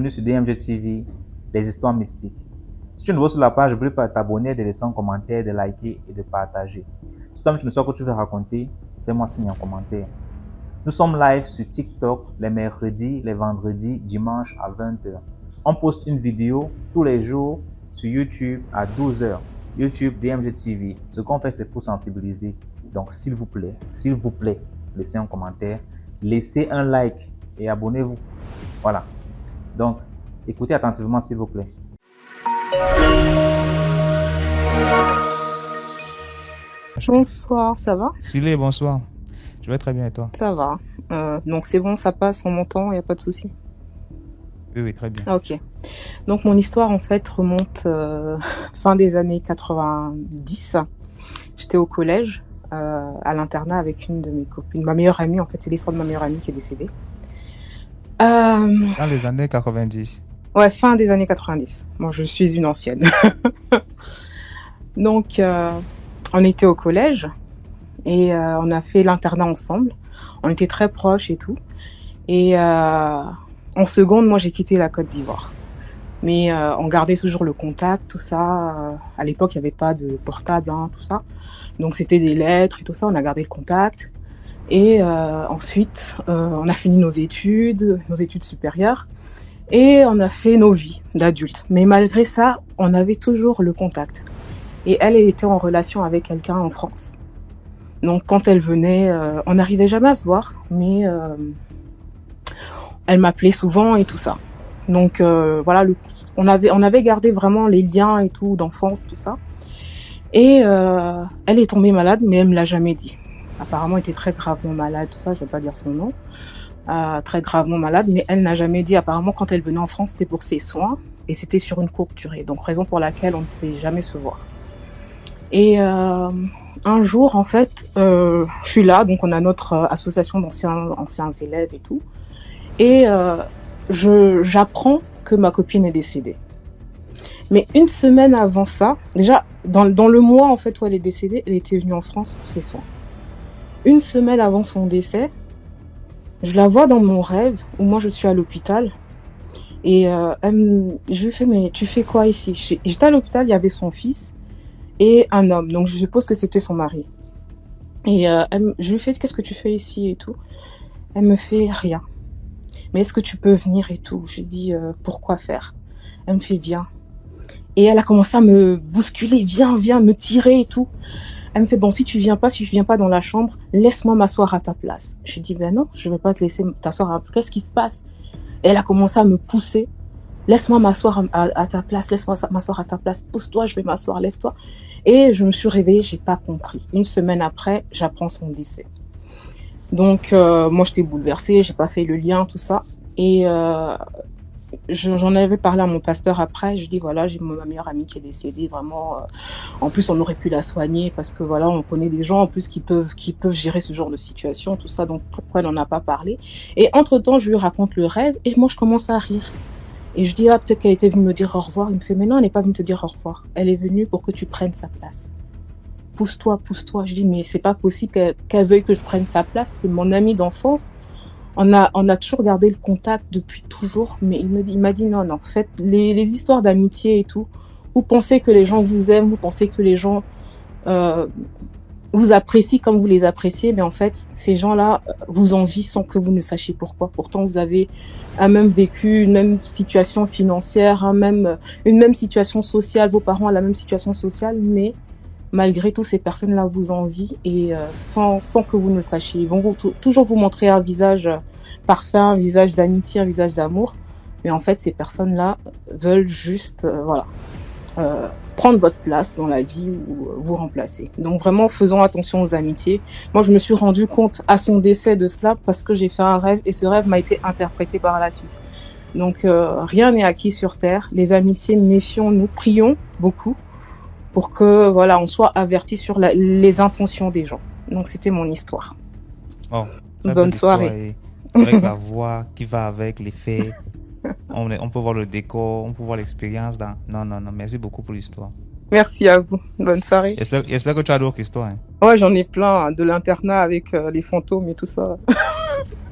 bienvenue sur DMG TV, les histoires mystiques. Si tu es nouveau sur la page, n'oublie pas de t'abonner, de laisser un commentaire, de liker et de partager. Si tu as une histoire que tu veux raconter, fais-moi signe en commentaire. Nous sommes live sur TikTok les mercredis, les vendredis, dimanche à 20h. On poste une vidéo tous les jours sur YouTube à 12h. YouTube DMG TV. Ce qu'on fait, c'est pour sensibiliser. Donc, s'il vous plaît, laissez un commentaire, laissez un like et abonnez-vous. Voilà. Donc, écoutez attentivement, s'il vous plaît. Bonsoir, ça va? Silé, bonsoir. Je vais très bien et toi? Ça va. Donc c'est bon, ça passe, on m'entend, il n'y a pas de souci. Oui, très bien. Ah, ok. Donc mon histoire en fait remonte fin des années 90. J'étais au collège, à l'internat avec une de mes copines. Ma meilleure amie, en fait, c'est l'histoire de ma meilleure amie qui est décédée. Dans les années 90. Ouais, fin des années 90. Moi, je suis une ancienne. Donc, on était au collège et on a fait l'internat ensemble. On était très proches et tout. Et en seconde, moi, j'ai quitté la Côte d'Ivoire. Mais on gardait toujours le contact, tout ça. À l'époque, il n'y avait pas de portable, hein, tout ça. Donc, c'était des lettres et tout ça. On a gardé le contact. Et ensuite, on a fini nos études supérieures. Et on a fait nos vies d'adultes. Mais malgré ça, on avait toujours le contact. Et elle était en relation avec quelqu'un en France. Donc quand elle venait, on n'arrivait jamais à se voir, mais elle m'appelait souvent et tout ça. Donc voilà, on avait gardé vraiment les liens et tout d'enfance, tout ça. Et elle est tombée malade, mais elle me l'a jamais dit. Apparemment, elle était très gravement malade, tout ça, je vais pas dire son nom. Très gravement malade, mais elle n'a jamais dit. Apparemment, quand elle venait en France, c'était pour ses soins et c'était sur une courte durée. Donc raison pour laquelle on ne pouvait jamais se voir. Et un jour, en fait, je suis là, donc on a notre association d'anciens élèves et tout. Et j'apprends que ma copine est décédée. Mais une semaine avant ça, déjà, dans le mois en fait où elle est décédée, elle était venue en France pour ses soins. Une semaine avant son décès, je la vois dans mon rêve, où moi je suis à l'hôpital. Et je lui fais, mais tu fais quoi ici? J'étais à l'hôpital, il y avait son fils et un homme, donc je suppose que c'était son mari. Et je lui fais, qu'est-ce que tu fais ici et tout? Elle me fait, rien. Mais est-ce que tu peux venir et tout? Je lui dis, pourquoi faire? Elle me fait, viens. Et elle a commencé à me bousculer, viens, me tirer et tout. Elle me fait, bon, si tu viens pas dans la chambre, laisse-moi m'asseoir à ta place. Je lui dis, ben non, je vais pas te laisser t'asseoir. Qu'est-ce qui se passe? Et elle a commencé à me pousser. Laisse-moi m'asseoir à ta place, laisse-moi m'asseoir à ta place, pousse-toi, je vais m'asseoir, lève-toi. Et je me suis réveillée, j'ai pas compris. Une semaine après, j'apprends son décès. Donc, moi, j'étais bouleversée, j'ai pas fait le lien, tout ça. Et j'en avais parlé à mon pasteur après. Je dis, voilà, j'ai ma meilleure amie qui est décédée, vraiment. En plus, on aurait pu la soigner parce que, voilà, on connaît des gens, en plus, qui peuvent gérer ce genre de situation, tout ça. Donc, pourquoi elle n'en a pas parlé? Et entre-temps, je lui raconte le rêve et moi, je commence à rire. Et je dis, ah, peut-être qu'elle était venue me dire au revoir. Il me fait, mais non, elle n'est pas venue te dire au revoir. Elle est venue pour que tu prennes sa place. Pousse-toi. Je dis, mais c'est pas possible qu'elle veuille que je prenne sa place. C'est mon amie d'enfance. On a toujours gardé le contact depuis toujours. Mais il m'a dit, non, faites les histoires d'amitié et tout. Vous pensez que les gens vous aiment, vous pensez que les gens vous apprécient comme vous les appréciez, mais en fait, ces gens-là vous envient sans que vous ne sachiez pourquoi. Pourtant, vous avez même vécu une même situation financière, une même situation sociale, vos parents ont la même situation sociale, mais malgré tout, ces personnes-là vous envient et sans que vous ne le sachiez. Ils vont toujours vous montrer un visage parfait, un visage d'amitié, un visage d'amour, mais en fait, ces personnes-là veulent juste, prendre votre place dans la vie ou vous remplacer. Donc vraiment, faisons attention aux amitiés. Moi, je me suis rendu compte à son décès de cela parce que j'ai fait un rêve et ce rêve m'a été interprété par la suite. Donc rien n'est acquis sur terre. Les amitiés, méfions-nous, prions beaucoup pour que voilà, on soit avertis sur les intentions des gens. Donc c'était mon histoire. Oh, bonne soirée. Avec la voix qui va avec les faits. On peut voir le décor, on peut voir l'expérience dans... Non, merci beaucoup pour l'histoire. Merci à vous. Bonne soirée. J'espère que tu as d'autres histoires. Hein. Ouais, j'en ai plein, de l'internat avec les fantômes et tout ça.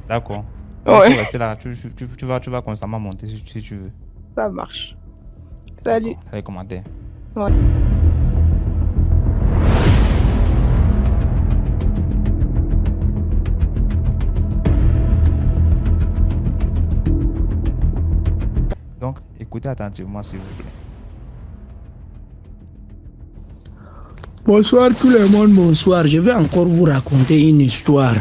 D'accord. Donc, il faut Ouais, rester là. Tu vas constamment monter si tu veux. ça marche. Salut. D'accord. Allez, commentaire. Ouais. Donc, écoutez attentivement, s'il vous plaît. Bonsoir tout le monde, bonsoir. Je vais encore vous raconter une histoire.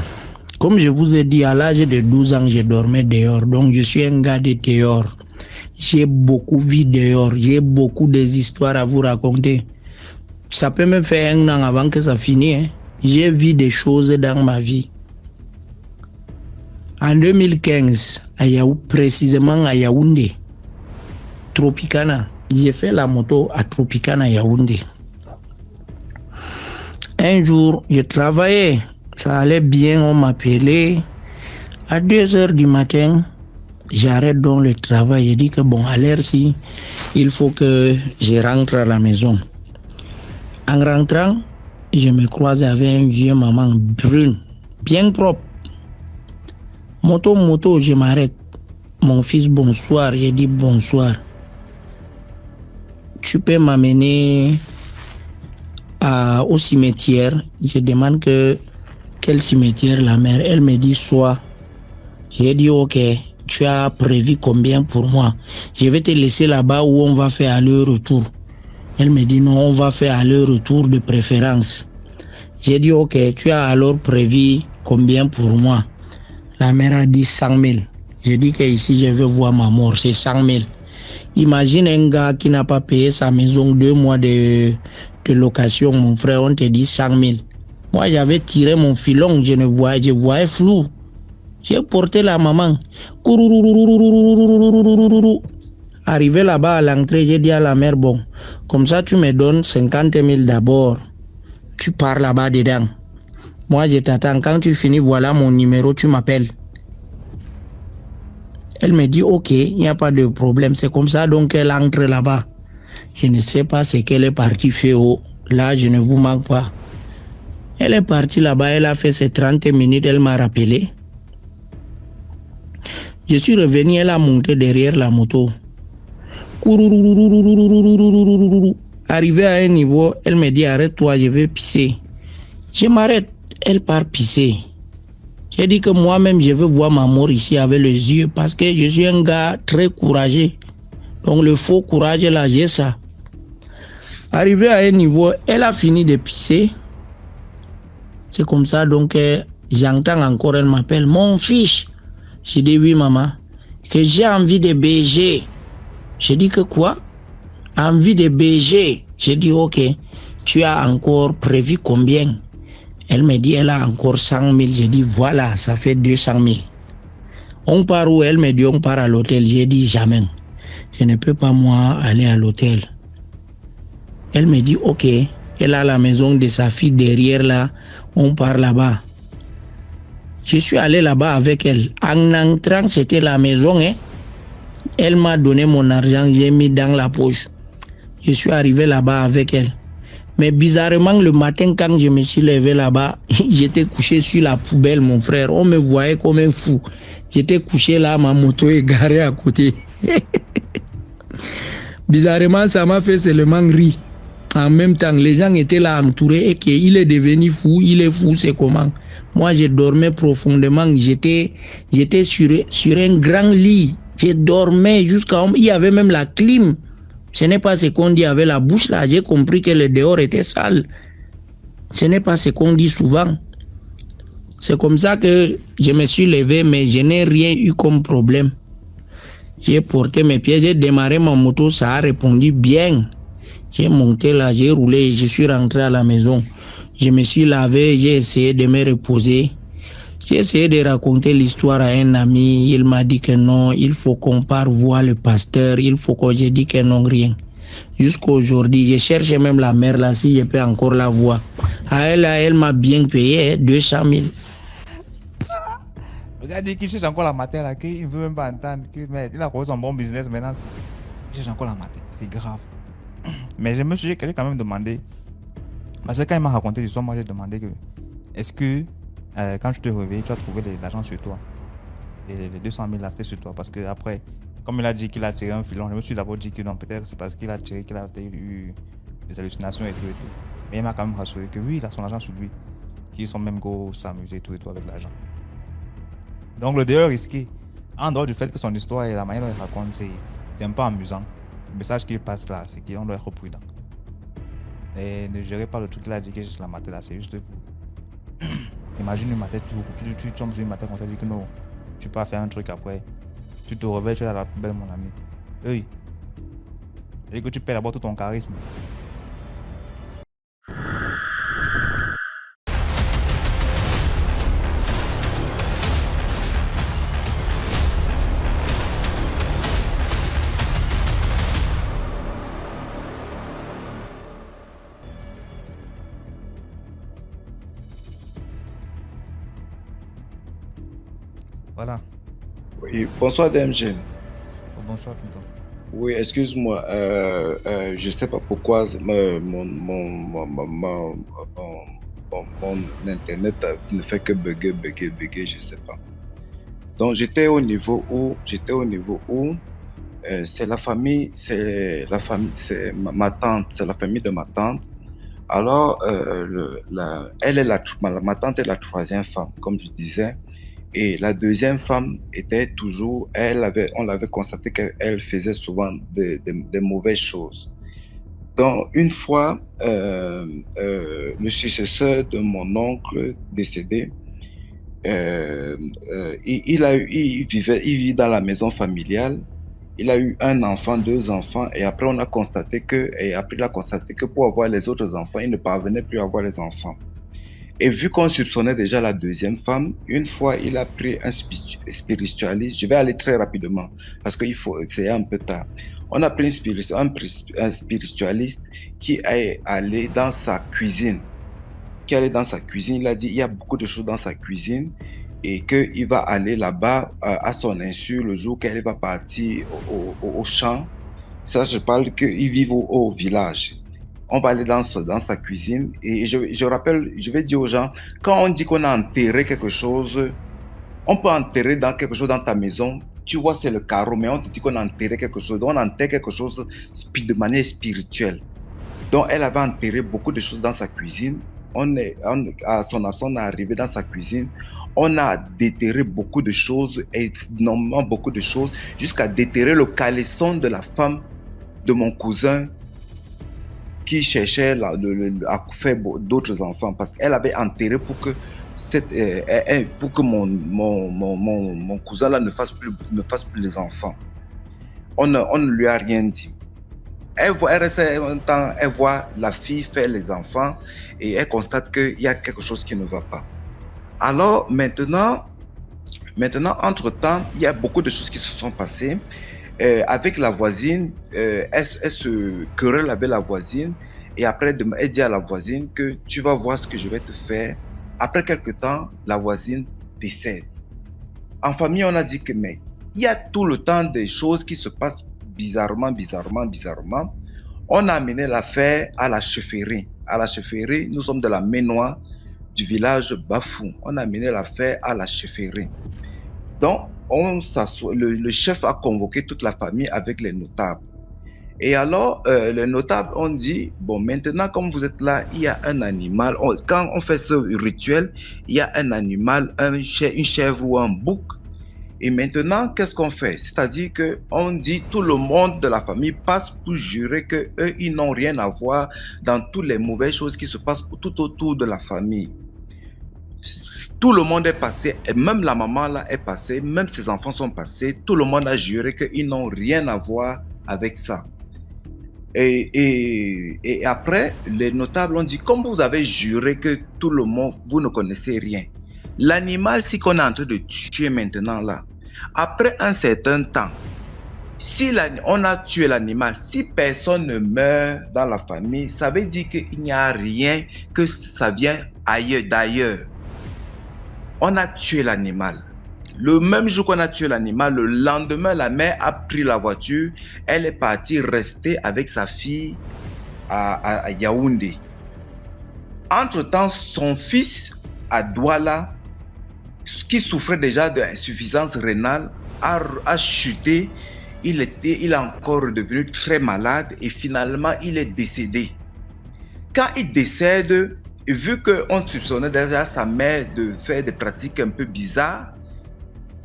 Comme je vous ai dit, à l'âge de 12 ans, je dormais dehors. Donc, je suis un gars de dehors. J'ai beaucoup vu dehors. J'ai beaucoup des histoires à vous raconter. Ça peut me faire un an avant que ça finisse. Hein. J'ai vu des choses dans ma vie. En 2015, précisément à Yaoundé, Tropicana, j'ai fait la moto à Tropicana Yaoundé. Un jour, je travaillais, ça allait bien, on m'appelait. À 2h du matin, j'arrête donc le travail. Je dis que bon, à l'heure-ci, il faut que je rentre à la maison. En rentrant, je me croise avec un vieux maman brune, bien propre. Moto, je m'arrête. Mon fils, bonsoir. J'ai dit bonsoir. Tu peux m'amener au cimetière. Je demande quel cimetière la mère. Elle me dit soit. J'ai dit ok. Tu as prévu combien pour moi? Je vais te laisser là-bas où on va faire aller-retour. Elle me dit non, on va faire aller-retour de préférence. J'ai dit ok. Tu as alors prévu combien pour moi? La mère a dit 100 000. J'ai dit que ici je veux voir ma mort, c'est 100 000. Imagine un gars qui n'a pas payé sa maison 2 mois de location, mon frère, on te dit 100 000. Moi j'avais tiré mon filon, je voyais flou. J'ai porté la maman. Arrivé là-bas à l'entrée, j'ai dit à la mère, bon, comme ça tu me donnes 50 000 d'abord. Tu pars là-bas dedans. Moi, je t'attends. Quand tu finis, voilà mon numéro, tu m'appelles. Elle me dit, ok, il n'y a pas de problème. C'est comme ça, donc elle entre là-bas. Je ne sais pas ce qu'elle est partie faire. Là, je ne vous manque pas. Elle est partie là-bas, elle a fait ses 30 minutes, elle m'a rappelé. Je suis revenu, elle a monté derrière la moto. Arrivé à un niveau, elle me dit, arrête-toi, je vais pisser. Je m'arrête. Elle part pisser. J'ai dit que moi-même, je veux voir ma mort ici avec les yeux parce que je suis un gars très courageux. Donc le faux courage, là, j'ai ça. Arrivé à un niveau, elle a fini de pisser. C'est comme ça, donc j'entends encore, elle m'appelle, mon fils. J'ai dit oui, maman, que j'ai envie de baiser. J'ai dit que quoi? Envie de baiser. J'ai dit ok, tu as encore prévu combien? Elle me dit, elle a encore 100 000. J'ai dit, voilà, ça fait 200 000. On part où? Elle me dit, on part à l'hôtel. J'ai dit, jamais. Je ne peux pas, moi, aller à l'hôtel. Elle me dit, ok. Elle a la maison de sa fille derrière là. On part là-bas. Je suis allé là-bas avec elle. En entrant, c'était la maison. Hein. Elle m'a donné mon argent. J'ai mis dans la poche. Je suis arrivé là-bas avec elle. Mais bizarrement, le matin, quand je me suis levé là-bas, j'étais couché sur la poubelle, mon frère. On me voyait comme un fou. J'étais couché là, ma moto est garée à côté. Bizarrement, ça m'a fait seulement rire. En même temps, les gens étaient là entourés et qu'il est devenu fou. Il est fou, c'est comment? Moi, je dormais profondément. J'étais sur un grand lit. Je dormais jusqu'à... Il y avait même la clim. Ce n'est pas ce qu'on dit avec la bouche là. J'ai compris que le dehors était sale. Ce n'est pas ce qu'on dit souvent. C'est comme ça que je me suis levé, mais je n'ai rien eu comme problème. J'ai porté mes pieds, j'ai démarré ma moto, ça a répondu bien. J'ai monté là, j'ai roulé, je suis rentré à la maison. Je me suis lavé, j'ai essayé de me reposer. J'ai essayé de raconter l'histoire à un ami. Il m'a dit que non, il faut qu'on parte voir le pasteur. Il faut que j'ai dit que non, rien. Jusqu'à aujourd'hui, je cherche même la mère là, si je peux encore la voir. Elle m'a bien payé 200 000. Le gars dit qu'il cherche encore la matin là, qu'il ne veut même pas entendre. Mais il a trouvé son bon business maintenant. Il cherche encore la matin. C'est grave. Mais j'ai quand même demandé. Parce que quand il m'a raconté l'histoire, moi j'ai demandé que est-ce que quand tu te réveilles, tu as trouvé l'argent sur toi? Et les 200 000 là, c'était sur toi. Parce que après, comme il a dit qu'il a tiré un filon, je me suis d'abord dit que non, peut-être c'est parce qu'il a tiré qu'il a eu des hallucinations et tout et tout. Mais il m'a quand même rassuré que oui, il a son argent sur lui. Qu'ils sont même go s'amuser et tout avec l'argent. Donc le dehors risqué, en dehors du fait que son histoire et la manière dont il raconte, c'est un peu amusant. Le message qu'il passe là, c'est qu'on doit être prudent. Et ne gérez pas le truc qu'il a dit que je la matais là, c'est juste pour... Imagine une matin, tu tombes sur une matin, on t'a dit que non, tu peux faire un truc après. Tu te réveilles, tu es à la poubelle, mon ami. Oui. Et que tu perds d'abord tout ton charisme. Voilà. Oui, bonsoir DMG. Oh, bonsoir, tonton. Oui, excuse-moi, je sais pas pourquoi mon internet ne fait que bugger, je sais pas. Donc j'étais au niveau où c'est la famille, c'est ma tante, c'est la famille de ma tante. Alors elle est ma tante est la troisième femme, comme je disais. Et la deuxième femme était toujours, on l'avait constaté qu'elle faisait souvent des mauvaises choses. Donc, une fois, le successeur de mon oncle décédé, il vit dans la maison familiale. Il a eu un enfant, 2 enfants, et après il a constaté que pour avoir les autres enfants, il ne parvenait plus à avoir les enfants. Et vu qu'on soupçonnait déjà la deuxième femme, une fois, il a pris un spiritualiste. Je vais aller très rapidement parce qu'il faut, c'est un peu tard. On a pris un spiritualiste qui est allé dans sa cuisine. Il a dit il y a beaucoup de choses dans sa cuisine et qu'il va aller là-bas à son insu le jour qu'elle va partir au champ. Ça, je parle qu'ils vivent au village. On va aller dans sa cuisine et je rappelle, je vais dire aux gens, quand on dit qu'on a enterré quelque chose, on peut enterrer quelque chose dans ta maison, tu vois c'est le carreau, mais on te dit qu'on a enterré quelque chose, on enterre quelque chose de manière spirituelle. Donc elle avait enterré beaucoup de choses dans sa cuisine, à son absence on est arrivé dans sa cuisine, on a déterré beaucoup de choses, énormément beaucoup de choses, jusqu'à déterrer le caleçon de la femme de mon cousin qui cherchait à faire d'autres enfants parce qu'elle avait enterré pour que mon cousin là ne fasse plus les enfants. On ne lui a rien dit. Elle restait un temps, elle voit la fille faire les enfants et elle constate qu'il y a quelque chose qui ne va pas. Alors maintenant, entre-temps, il y a beaucoup de choses qui se sont passées. Avec la voisine, elle se querelle avec la voisine et après elle dit à la voisine que tu vas voir ce que je vais te faire. Après quelque temps, la voisine décède. En famille, on a dit que mais il y a tout le temps des choses qui se passent bizarrement. On a amené l'affaire à la chefferie. À la chefferie, nous sommes de la Ménois du village Bafou. On a amené l'affaire à la chefferie. Donc, le chef a convoqué toute la famille avec les notables. Et alors, les notables ont dit, bon, maintenant, comme vous êtes là, il y a un animal. Quand on fait ce rituel, il y a un animal, une chèvre ou un bouc. Et maintenant, qu'est-ce qu'on fait? C'est-à-dire qu'on dit, tout le monde de la famille passe pour jurer qu'eux, ils n'ont rien à voir dans toutes les mauvaises choses qui se passent tout autour de la famille. Tout le monde est passé, et même la maman là est passée, même ses enfants sont passés, tout le monde a juré qu'ils n'ont rien à voir avec ça. Et après, les notables ont dit, comme vous avez juré que tout le monde, vous ne connaissez rien, l'animal, si qu'on est en train de tuer maintenant là, après un certain temps, si on a tué l'animal, si personne ne meurt dans la famille, ça veut dire qu'il n'y a rien, que ça vient d'ailleurs. On a tué l'animal. Le même jour qu'on a tué l'animal, le lendemain, la mère a pris la voiture. Elle est partie rester avec sa fille à Yaoundé. Entre-temps, son fils à Douala qui souffrait déjà d'insuffisance rénale, a chuté. Il est encore devenu très malade et finalement, il est décédé. Quand il décède, vu qu'on soupçonnait déjà sa mère de faire des pratiques un peu bizarres,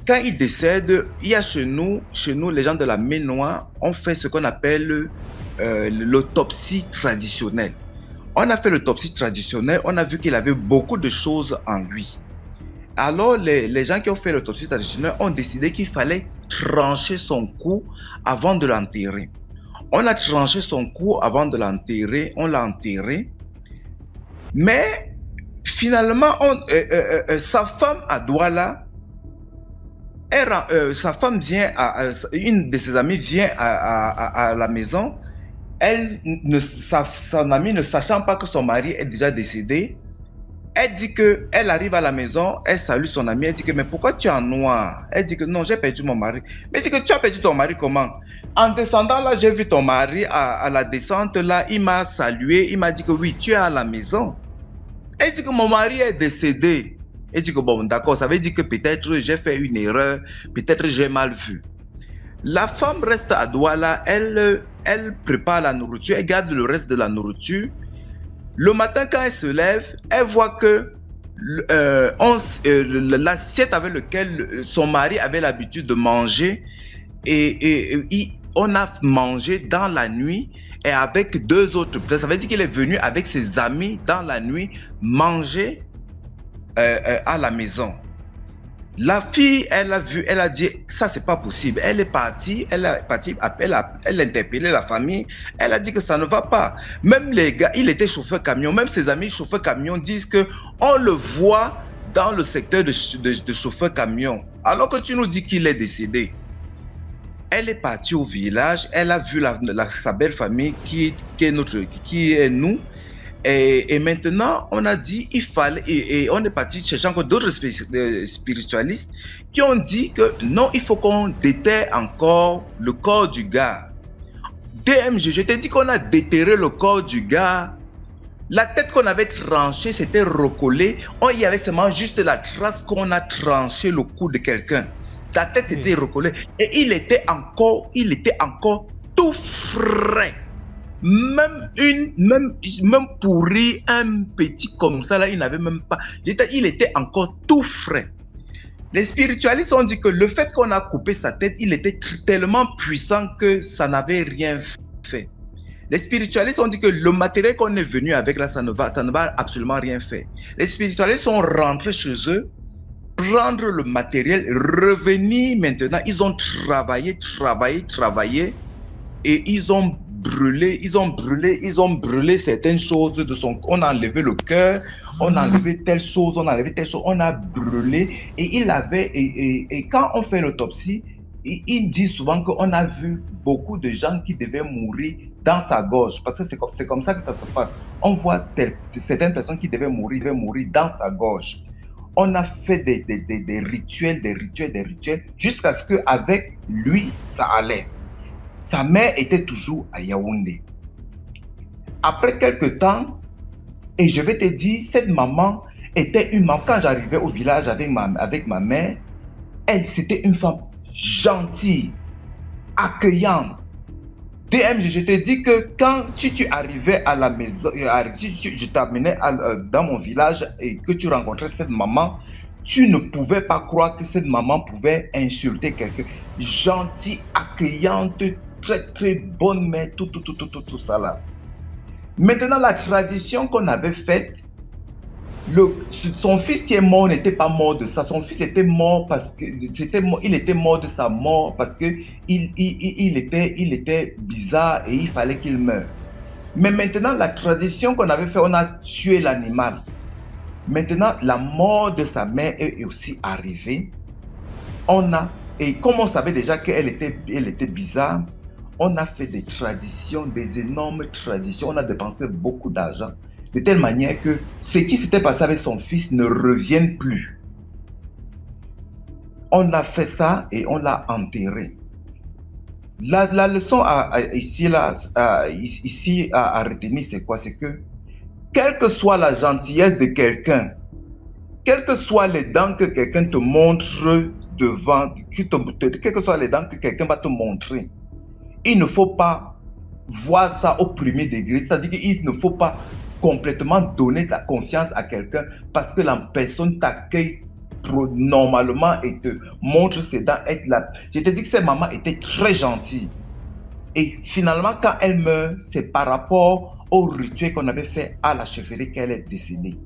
quand il décède, il y a chez nous, les gens de la Ménois, on fait ce qu'on appelle l'autopsie traditionnelle. On a fait l'autopsie traditionnelle, on a vu qu'il avait beaucoup de choses en lui. Alors, les gens qui ont fait l'autopsie traditionnelle ont décidé qu'il fallait trancher son cou avant de l'enterrer. On a tranché son cou avant de l'enterrer, on l'a enterré. Mais finalement, sa femme à Douala, sa femme vient, une de ses amies vient à la maison. Son amie, ne sachant pas que son mari est déjà décédé, elle dit qu'elle arrive à la maison, elle salue son amie, elle dit que mais pourquoi tu es en noir? Elle dit que non, j'ai perdu mon mari. Mais elle dit que tu as perdu ton mari comment? En descendant là, j'ai vu ton mari à la descente là, il m'a salué, il m'a dit que oui, tu es à la maison. Elle dit que mon mari est décédé. Elle dit que bon, d'accord, ça veut dire que peut-être j'ai fait une erreur, peut-être j'ai mal vu. La femme reste à Douala, elle prépare la nourriture, elle garde le reste de la nourriture. Le matin, quand elle se lève, elle voit que l'assiette avec laquelle son mari avait l'habitude de manger, on a mangé dans la nuit et avec deux autres. Ça veut dire qu'il est venu avec ses amis dans la nuit manger à la maison. La fille, elle a vu, elle a dit, ça c'est pas possible. Elle est partie, elle a interpellé la famille, elle a dit que ça ne va pas. Même les gars, il était chauffeur camion, même ses amis chauffeurs camion disent que on le voit dans le secteur de chauffeur camion, alors que tu nous dis qu'il est décédé. Elle est partie au village, elle a vu sa belle famille qui est nous. Et maintenant, on a dit il fallait, et on est parti chercher encore d'autres spiritualistes qui ont dit que non, il faut qu'on déterre encore le corps du gars. DMG, je t'ai dit qu'on a déterré le corps du gars. La tête qu'on avait tranchée, c'était recollé. Il y avait seulement juste la trace qu'on a tranché le cou de quelqu'un. La tête était recollée et il était encore tout frais. Même pourri, un petit comme ça, là, il n'avait même pas. Il était encore tout frais. Les spiritualistes ont dit que le fait qu'on a coupé sa tête, il était tellement puissant que ça n'avait rien fait. Les spiritualistes ont dit que le matériel qu'on est venu avec là, ça ne va absolument rien faire. Les spiritualistes sont rentrés chez eux, prendre le matériel, revenir maintenant. Ils ont travaillé et ils ont brûlé certaines choses de son corps. On a enlevé le cœur, on a enlevé telle chose, on a brûlé. Et il avait, et quand on fait l'autopsie, il dit souvent qu'on a vu beaucoup de gens qui devaient mourir dans sa gorge, parce que c'est comme ça que ça se passe. On voit certaines personnes qui devaient mourir dans sa gorge. On a fait des rituels, jusqu'à ce qu'avec lui, ça allait. Sa mère était toujours à Yaoundé. Après quelques temps, et je vais te dire, cette maman était une maman. Quand j'arrivais au village avec ma mère, c'était une femme gentille, accueillante. DMG, je te dis que quand tu arrivais à la maison, je t'amenais dans mon village et que tu rencontrais cette maman, tu ne pouvais pas croire que cette maman pouvait insulter quelqu'un. Gentille, accueillante, très bonne mère, tout ça là. Maintenant, la tradition qu'on avait faite, son fils qui est mort n'était pas mort de ça. Son fils était mort parce que il était mort de sa mort parce que il était bizarre et il fallait qu'il meure. Mais maintenant, la tradition qu'on avait fait, on a tué l'animal. Maintenant, la mort de sa mère est aussi arrivée. Et comme on savait déjà qu'elle était bizarre, on a fait des traditions, des énormes traditions. On a dépensé beaucoup d'argent. De telle manière que ce qui s'était passé avec son fils ne revienne plus. On a fait ça et on l'a enterré. La leçon ici à retenir, c'est quoi? C'est que, quelle que soit la gentillesse de quelqu'un, quelles que soient les dents que quelqu'un te montre devant, quelles que soient les dents que quelqu'un va te montrer, il ne faut pas voir ça au premier degré. C'est-à-dire qu'il ne faut pas complètement donner ta confiance à quelqu'un parce que la personne t'accueille normalement et te montre ses dents être là. Je te dis que cette maman était très gentille. Et finalement, quand elle meurt, c'est par rapport au rituel qu'on avait fait à la chefferie qu'elle est décédée.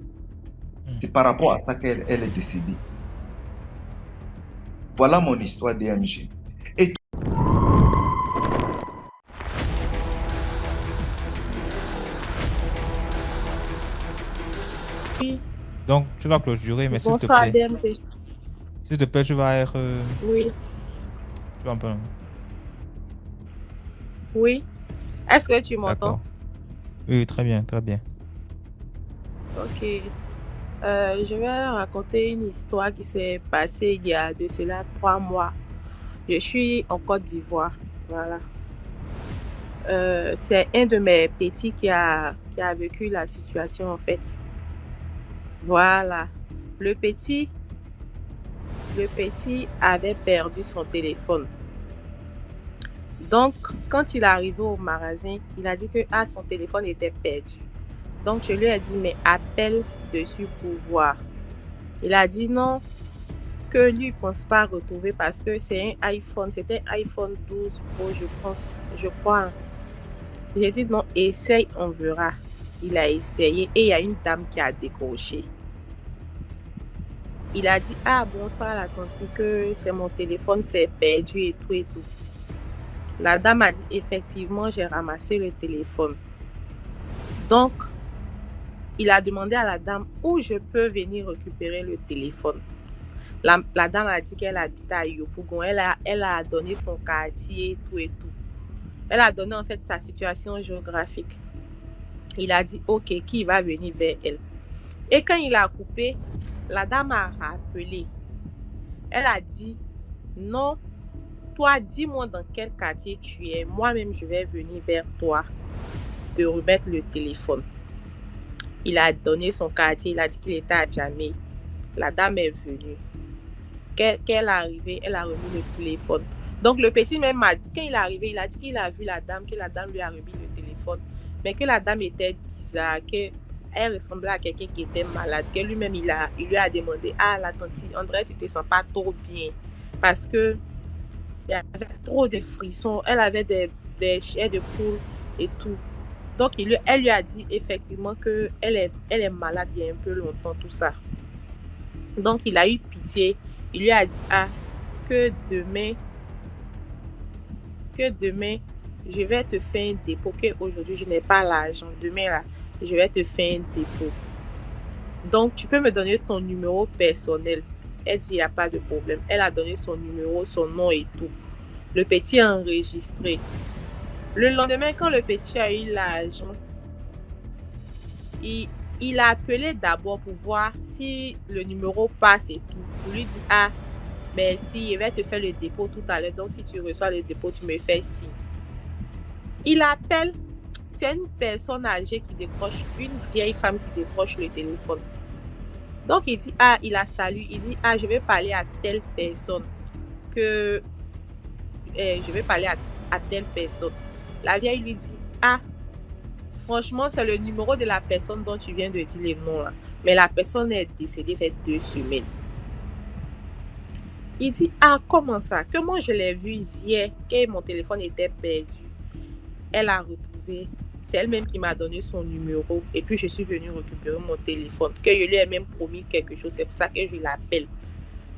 C'est par rapport à ça qu'elle est décédée. Voilà mon histoire DMG. Et Oui, Donc, tu vas clôturer, mais s'il te bonsoir plaît. DMP. S'il te plaît, tu vas être. Oui, Tu vas un peu. oui. Est-ce que tu m'entends? D'accord. Oui, très bien, très bien. Ok. Je vais raconter une histoire qui s'est passée il y a de cela 3 mois. Je suis en Côte d'Ivoire. Voilà. C'est un de mes petits qui a vécu la situation en fait. Voilà. Le petit avait perdu son téléphone. Donc, quand il est arrivé au magasin, il a dit que son téléphone était perdu. Donc, je lui ai dit, mais appelle dessus pour voir. Il a dit non, que lui ne pense pas retrouver parce que c'est un iPhone. C'était un iPhone 12 Pro, je crois. J'ai dit non, essaye, on verra. Il a essayé et il y a une dame qui a décroché. Il a dit, bonsoir la tante, que c'est mon téléphone, c'est perdu et tout et tout. La dame a dit, effectivement, j'ai ramassé le téléphone. Donc, il a demandé à la dame où je peux venir récupérer le téléphone. La dame a dit qu'elle habite à Yopougon. Elle a donné son quartier, tout et tout. Elle a donné en fait sa situation géographique. Il a dit, ok, qui va venir vers elle. Et quand il a coupé, la dame a rappelé. Elle a dit, non, toi, dis-moi dans quel quartier tu es. Moi-même, je vais venir vers toi te remettre le téléphone. Il a donné son quartier. Il a dit qu'il était à Djamé. La dame est venue. Qu'elle est arrivée, elle a remis le téléphone. Donc, le petit même m'a dit, quand il est arrivé, il a dit qu'il a vu la dame, que la dame lui a remis le téléphone. Mais que la dame était bizarre, qu'elle ressemblait à quelqu'un qui était malade, que lui-même, il lui a demandé, la tante, André, tu te sens pas trop bien. Parce que il y avait trop de frissons, elle avait des chairs de poule et tout. Donc, elle lui a dit effectivement qu'elle est malade il y a un peu longtemps, tout ça. Donc, il a eu pitié. Il lui a dit, que demain, je vais te faire un dépôt, qu'aujourd'hui, je n'ai pas l'argent. Demain, là, je vais te faire un dépôt. Donc, tu peux me donner ton numéro personnel. Elle dit, il n'y a pas de problème. Elle a donné son numéro, son nom et tout. Le petit a enregistré. Le lendemain, quand le petit a eu l'argent, il a appelé d'abord pour voir si le numéro passe et tout. Pour lui dire, merci, je vais te faire le dépôt tout à l'heure. Donc, si tu reçois le dépôt, tu me fais signe. Il appelle, c'est une personne âgée qui décroche, une vieille femme qui décroche le téléphone. Donc, il dit, il a salué. Il dit, je vais parler à telle personne. Je vais parler à telle personne. La vieille lui dit, franchement, c'est le numéro de la personne dont tu viens de dire le nom là. Mais la personne est décédée fait 2 semaines. Il dit, comment ça? Que moi je l'ai vu hier, que mon téléphone était perdu. Elle a retrouvé, c'est elle-même qui m'a donné son numéro. Et puis je suis venue récupérer mon téléphone. Que je lui ai même promis quelque chose, c'est pour ça que je l'appelle.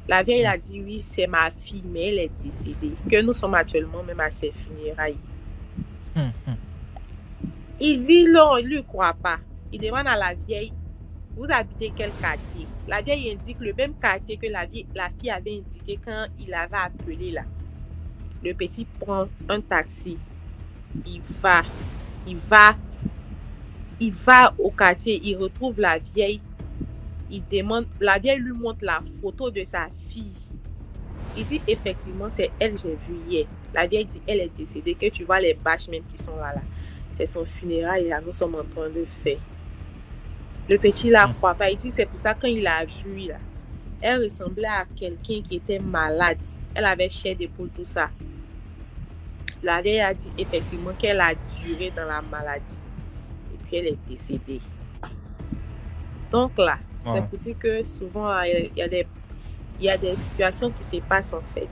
La vieille a dit, oui, c'est ma fille, mais elle est décédée. Que nous sommes actuellement même à ses funérailles. Il dit non, il ne lui croit pas. Il demande à la vieille, vous habitez quel quartier? La vieille indique le même quartier que la fille avait indiqué quand il avait appelé là. Le petit prend un taxi. Il va au quartier, il retrouve la vieille. La vieille lui montre la photo de sa fille. Il dit effectivement, c'est elle que j'ai vue hier. La vieille dit, elle est décédée, que tu vois les bâches même qui sont là. C'est son funérail et là, nous sommes en train de faire. Le petit la croit pas. Il dit c'est pour ça quand il l'a vue là, elle ressemblait à quelqu'un qui était malade. Elle avait chair d'épaule, tout ça. La vieille a dit effectivement qu'elle a duré dans la maladie. Et puis elle est décédée. Donc là, c'est pour dire que souvent il y a des situations qui se passent en fait.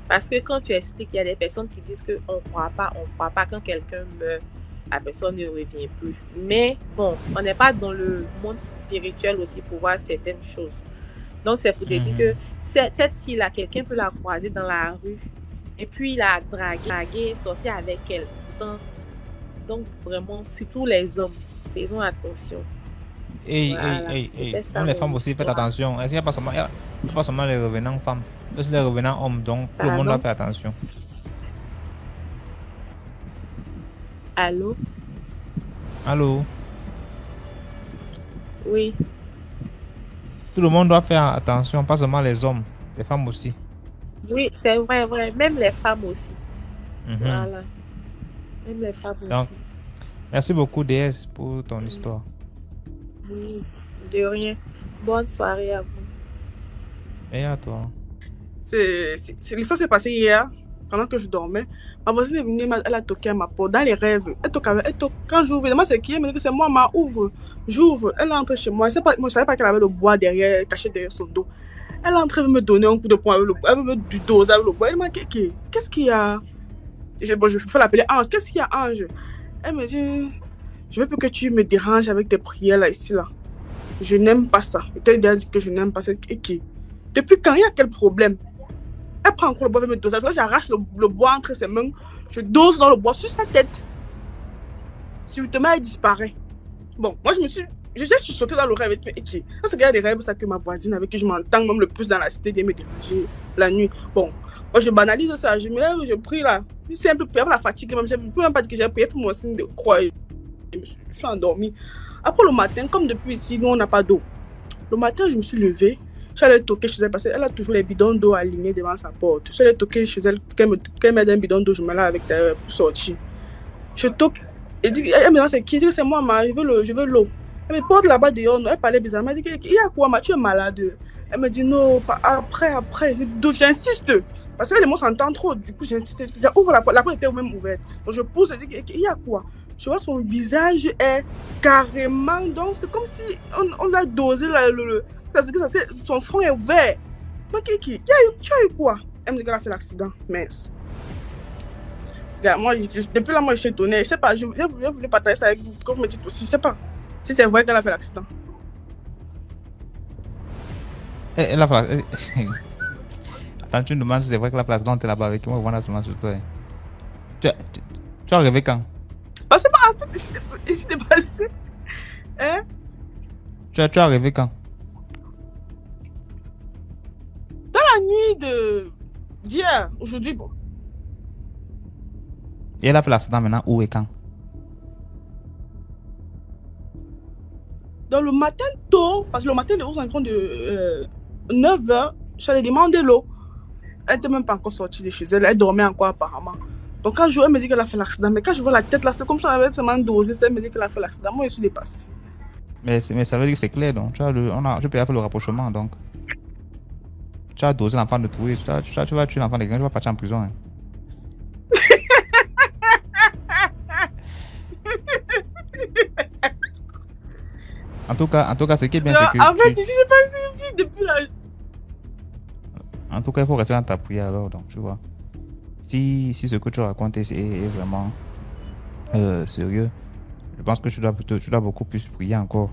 Parce que quand tu expliques, il y a des personnes qui disent qu'on ne croit pas. Quand quelqu'un meurt, la personne ne revient plus. Mais bon, on n'est pas dans le monde spirituel aussi pour voir certaines choses. Donc c'est pour te dire que cette fille-là, quelqu'un peut la croiser dans la rue et puis la draguer, sortir avec elle. Donc vraiment, surtout les hommes, faisons attention. Même les femmes aussi, faites attention. Est-ce qu'il n'y a pas seulement les revenants femmes, aussi les revenants hommes, donc tout le monde doit faire attention. Allô? Allô? Oui. Tout le monde doit faire attention, pas seulement les hommes, les femmes aussi. Oui, c'est vrai, même les femmes aussi. Voilà. Même les femmes donc, aussi. Merci beaucoup, DS, pour ton histoire. Oui, de rien. Bonne soirée à vous. Et à toi. L'histoire s'est passée hier, pendant que je dormais. Ma voisine est venue, elle a toqué à ma porte, dans les rêves. Elle toque, quand j'ouvre, évidemment, c'est qui? Elle me dit que c'est moi, ouvre. J'ouvre, elle est entrée chez moi. Moi, je ne savais pas qu'elle avait le bois derrière, caché derrière son dos. Elle est entrée me donner un coup de poing avec le bois. Elle me met du dos avec le bois. Elle m'a dit, qu'est-ce qu'il y a? Je peux l'appeler Ange. Qu'est-ce qu'il y a, Ange? Elle me dit, je veux plus que tu me déranges avec tes prières là, ici, là. Je n'aime pas ça. Je t'ai déjà dit que je n'aime pas ça. Depuis quand il y a quel problème? Elle prend encore le bois avec mes dosages. Là, j'arrache le bois entre ses mains. Je dose dans le bois sur sa tête. Subitement, elle disparaît. Bon, moi, je suis sautée dans le rêve. Ça, c'est qu'il y a des rêves, ça, que ma voisine, avec qui je m'entends même le plus dans la cité, vient me déranger la nuit. Bon, moi, je banalise ça. Je me lève, je prie là. C'est un peu avec la fatigue. Je ne peux même pas dire que j'ai prié. Fait mon signe de croix. Je suis endormie. Après, le matin, comme depuis ici, nous, on n'a pas d'eau. Le matin, je me suis levée. Je suis allée toquer chez elle parce qu'elle a toujours les bidons d'eau alignés devant sa porte. Je suis allée toquer chez elle, qu'elle m'aide un bidon d'eau, je me lave avec elle pour sortir. Je toque, elle me dit, c'est qui? Je dis, c'est moi, je veux l'eau. Elle me porte là-bas dehors, elle parlait bizarrement. Elle dit, il y a quoi, tu es malade? Elle me dit, non, après. J'insiste, parce que les mots s'entendent trop, du coup, j'insiste. Ouvre la porte était même ouverte. Donc je pousse, je dis, il y a quoi? Je vois son visage est carrément, donc c'est comme si on l'a dosé là, son front est ouvert. Donc, tu as eu quoi? Elle me dit qu'elle a fait l'accident. Mince. Moi, depuis là, moi, je suis étonnée. Je sais pas, je voulais partager ça avec vous. Comme vous me dites aussi, je sais pas si c'est vrai qu'elle a fait l'accident. Elle a fait. Attends, tu me demandes si c'est vrai que la place dont tu es là-bas avec moi, voilà seulement sur toi. Tu as rêvé quand? C'est pas en fait, je suis dépassée. Hein? Tu as rêvé quand? Dans la nuit d'hier, aujourd'hui, bon. Et elle a fait l'accident maintenant, où et quand? Dans le matin tôt, parce que le matin, aux environs de 9h, j'allais demander l'eau. Elle n'était même pas encore sortie de chez elle, elle dormait encore apparemment. Donc quand elle me dit qu'elle a fait l'accident, mais quand je vois la tête là, c'est comme ça, elle avait seulement dosé, elle me dit qu'elle a fait l'accident, moi je suis dépassée. Mais ça veut dire que c'est clair, donc je peux faire le rapprochement, donc. Tu as dosé l'enfant de trouver, tu vas tuer l'enfant de quelqu'un, tu vas partir en prison. Hein. En tout cas, ce qui est bien, c'est que. En fait, je sais pas si depuis là. En tout cas, il faut rester dans ta prière alors, donc tu vois. Si ce que tu racontes est vraiment sérieux, je pense que tu dois beaucoup plus prier encore.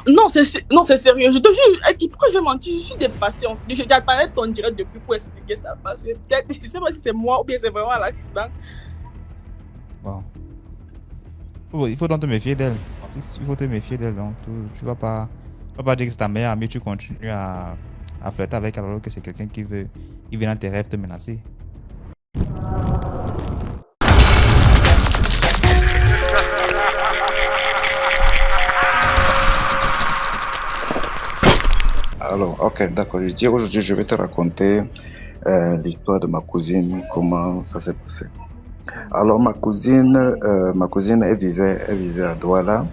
Non, c'est sérieux. Je te jure, pourquoi je vais mentir? Je suis dépassée. J'attendais ton direct depuis pour expliquer ça. Parce que peut-être, je sais pas si c'est moi ou bien c'est vraiment l'accident. Bon. Il faut donc te méfier d'elle. Il faut te méfier d'elle. Donc, tu vas pas dire que c'est ta meilleure amie, tu continues à flirter avec elle alors que c'est quelqu'un qui vient dans tes rêves te menacer. Alors, ok, d'accord. Je dis aujourd'hui, je vais te raconter l'histoire de ma cousine, comment ça s'est passé. Alors, ma cousine, elle vivait à Douala.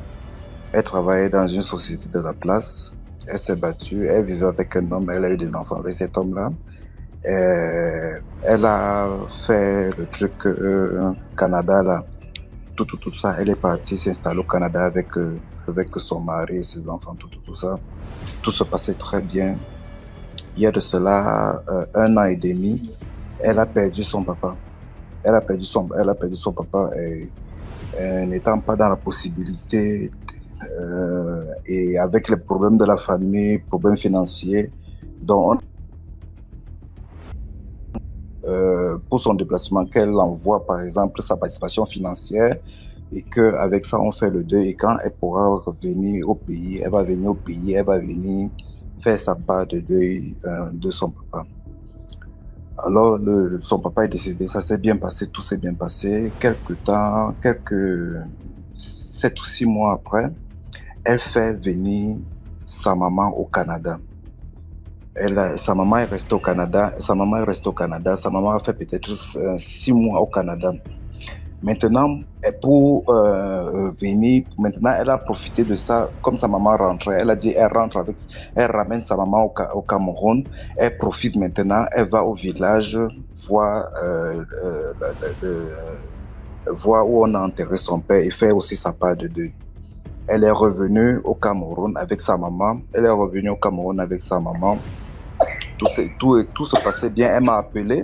Elle travaillait dans une société de la place. Elle s'est battue. Elle vivait avec un homme. Elle a eu des enfants avec cet homme-là. Elle a fait le truc Canada, là. Tout ça. Elle est partie s'installer au Canada avec son mari et ses enfants, tout ça. Tout se passait très bien. Il y a de cela 1 an et demi, elle a perdu son papa. Elle a perdu son papa et n'étant pas dans la possibilité et avec les problèmes de la famille, problèmes financiers, donc pour son déplacement, qu'elle envoie par exemple sa participation financière et qu'avec ça on fait le deuil, et quand elle pourra revenir au pays, elle va venir faire sa part de deuil de son papa. Alors son papa est décédé, ça s'est bien passé, tout s'est bien passé. Quelques 7 ou 6 mois après, elle fait venir sa maman au Canada. Sa maman est restée au Canada. Sa maman a fait peut-être 6 mois au Canada. Maintenant, pour venir, elle a profité de ça. Comme sa maman rentrait, elle a dit elle ramène sa maman au Cameroun. Elle profite maintenant, elle va au village voir où on a enterré son père et faire aussi sa part de deuil. Elle est revenue au Cameroun avec sa maman. Tout se passait bien. Elle m'a appelé.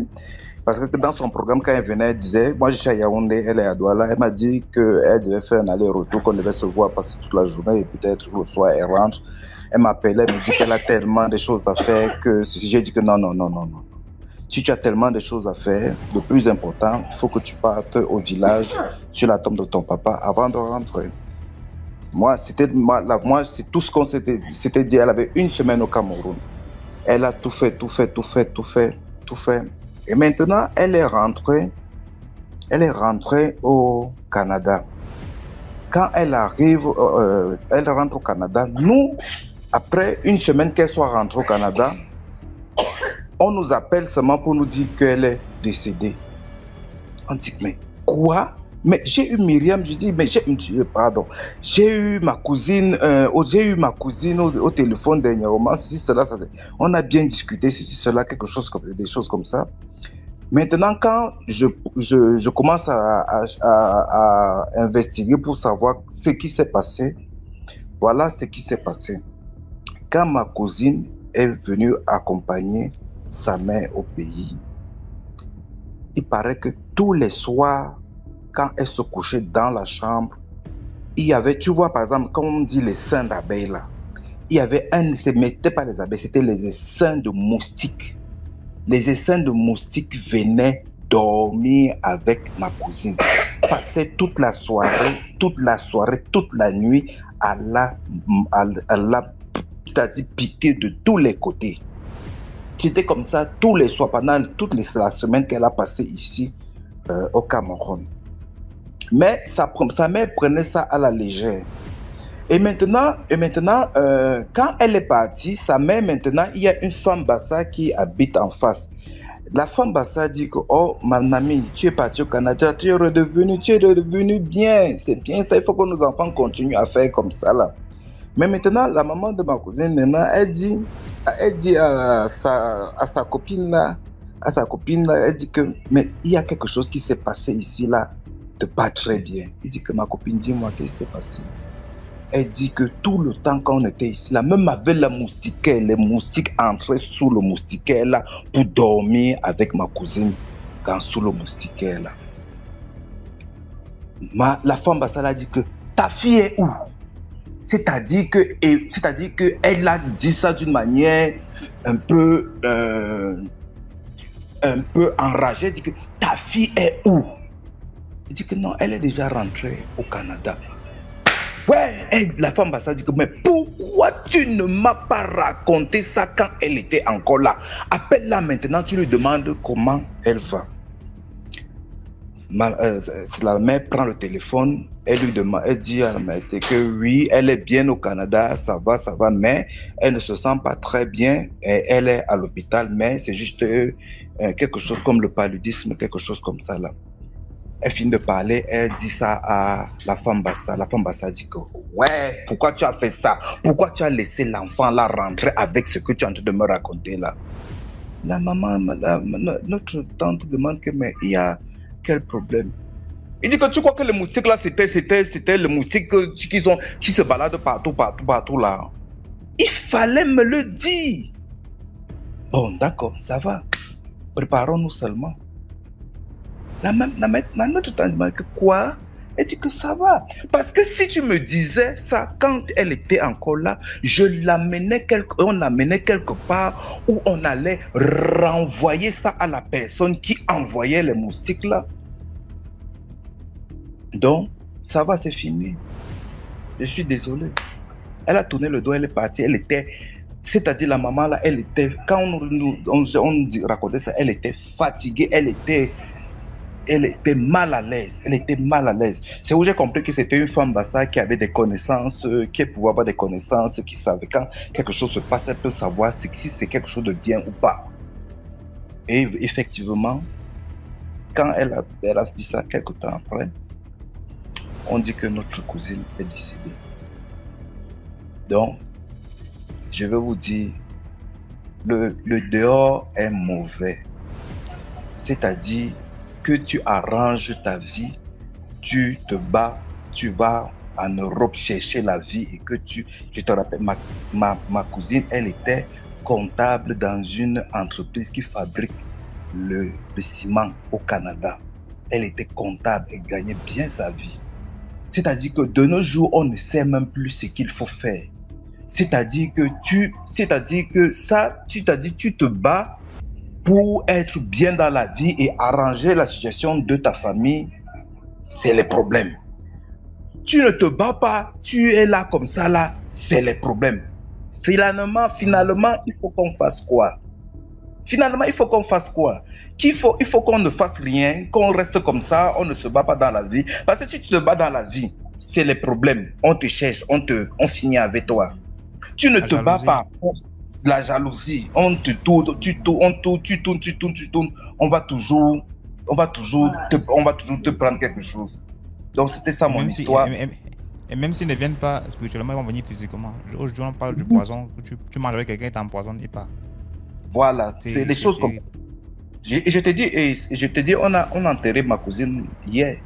Parce que dans son programme, quand elle venait, elle disait, moi je suis à Yaoundé, elle est à Douala. Elle m'a dit qu'elle devait faire un aller-retour, qu'on devait se voir passer toute la journée et peut-être le soir elle rentre. Elle m'appelait, elle me dit qu'elle a tellement de choses à faire que j'ai dit que non. Si tu as tellement de choses à faire, le plus important, il faut que tu partes au village sur la tombe de ton papa avant de rentrer. Moi, c'est tout ce qu'on s'était dit. Elle avait 1 semaine au Cameroun. Elle a tout fait. Et maintenant, elle est rentrée au Canada. Quand elle arrive, elle rentre au Canada. Nous, après 1 semaine qu'elle soit rentrée au Canada, on nous appelle seulement pour nous dire qu'elle est décédée. On dit, mais quoi? Mais j'ai eu Myriam, je dis, mais j'ai eu ma cousine au téléphone dernièrement, cela, on a bien discuté, cela, des choses comme ça. Maintenant, quand je commence à investiguer pour savoir ce qui s'est passé, voilà ce qui s'est passé. Quand ma cousine est venue accompagner sa mère au pays, il paraît que tous les soirs, quand elle se couchait dans la chambre, il y avait, tu vois par exemple, comme on dit les seins d'abeilles là, il y avait c'était pas les abeilles, c'était les essaims de moustiques. Les essaims de moustiques venaient dormir avec ma cousine. Passaient toute la soirée, toute la nuit à la c'est-à-dire piquer de tous les côtés. C'était comme ça tous les soirs, pendant toute la semaine qu'elle a passée ici au Cameroun. Mais sa mère prenait ça à la légère. Et maintenant, quand elle est partie, sa mère, maintenant, il y a une femme Bassa qui habite en face. La femme Bassa dit que, oh, ma amie, tu es partie au Canada, tu es redevenu bien. C'est bien ça, il faut que nos enfants continuent à faire comme ça, là. Mais maintenant, la maman de ma cousine, maintenant, elle dit à sa copine, là, elle dit que, mais il y a quelque chose qui s'est passé ici, là, de pas très bien. Il dit que ma copine, dis-moi, qu'est-ce qui s'est passé? Elle dit que tout le temps qu'on était ici, là, même avec la moustiquaire, les moustiques entraient sous le moustiquaire là pour dormir avec ma cousine sous le moustiquaire là. La femme Bassa a dit que ta fille est où? C'est-à-dire que elle a dit ça d'une manière un peu enragée. Elle dit que ta fille est où? Elle dit que non, elle est déjà rentrée au Canada. Ouais, la femme Bassa dit que, mais pourquoi tu ne m'as pas raconté ça quand elle était encore là? Appelle-la maintenant, tu lui demandes comment elle va. La mère prend le téléphone, elle lui demande, elle dit à la mère que oui, elle est bien au Canada, ça va, mais elle ne se sent pas très bien, elle est à l'hôpital, mais c'est juste quelque chose comme le paludisme, quelque chose comme ça là. Elle finit de parler, elle dit ça à la femme Bassa. La femme Bassa dit que, ouais, pourquoi tu as fait ça? Pourquoi tu as laissé l'enfant là rentrer avec ce que tu es en train de me raconter là? La maman, notre tante demande que, mais il y a quel problème? Il dit que tu crois que le moustique là, c'était le moustique qui se balade partout là. Il fallait me le dire. Bon, d'accord, ça va. Préparons-nous seulement. La notre tante demande que quoi? Elle dit que ça va. Parce que si tu me disais ça quand elle était encore là, on l'amenait quelque part où on allait renvoyer ça à la personne qui envoyait les moustiques là. Donc, ça va, c'est fini. Je suis désolé. Elle a tourné le dos, elle est partie. C'est-à-dire la maman là, elle était, quand on racontait ça, elle était fatiguée, elle était mal à l'aise. Elle était mal à l'aise. C'est où j'ai compris que c'était une femme Bassa qui avait des connaissances, qui pouvait avoir des connaissances, qui savait quand quelque chose se passe, elle peut savoir si c'est quelque chose de bien ou pas. Et effectivement, quand elle a dit ça quelque temps après, on dit que notre cousine est décédée. Donc, je vais vous dire, le dehors est mauvais. C'est-à-dire que tu arranges ta vie, tu te bats, tu vas en Europe chercher la vie et que je te rappelle, ma cousine, elle était comptable dans une entreprise qui fabrique le ciment au Canada. Elle était comptable et gagnait bien sa vie. C'est-à-dire que de nos jours, on ne sait même plus ce qu'il faut faire. C'est-à-dire que tu te bats pour être bien dans la vie et arranger la situation de ta famille, c'est le problème. Tu ne te bats pas, tu es là comme ça là, c'est le problème. Finalement, il faut qu'on fasse quoi? Il faut qu'on ne fasse rien, qu'on reste comme ça, on ne se bat pas dans la vie. Parce que si tu te bats dans la vie, c'est le problème. On te cherche, on finit avec toi. Tu ne te bats pas. La jalousie, on te tourne, tu tournes, on va toujours te prendre quelque chose. Donc c'était ça mon histoire. Et même s'ils ne viennent pas spirituellement, ils vont venir physiquement. Aujourd'hui, on parle du poison. Tu manges avec quelqu'un, t'empoisonne et pas. Voilà, c'est des choses comme. Je te dis, on a enterré ma cousine hier.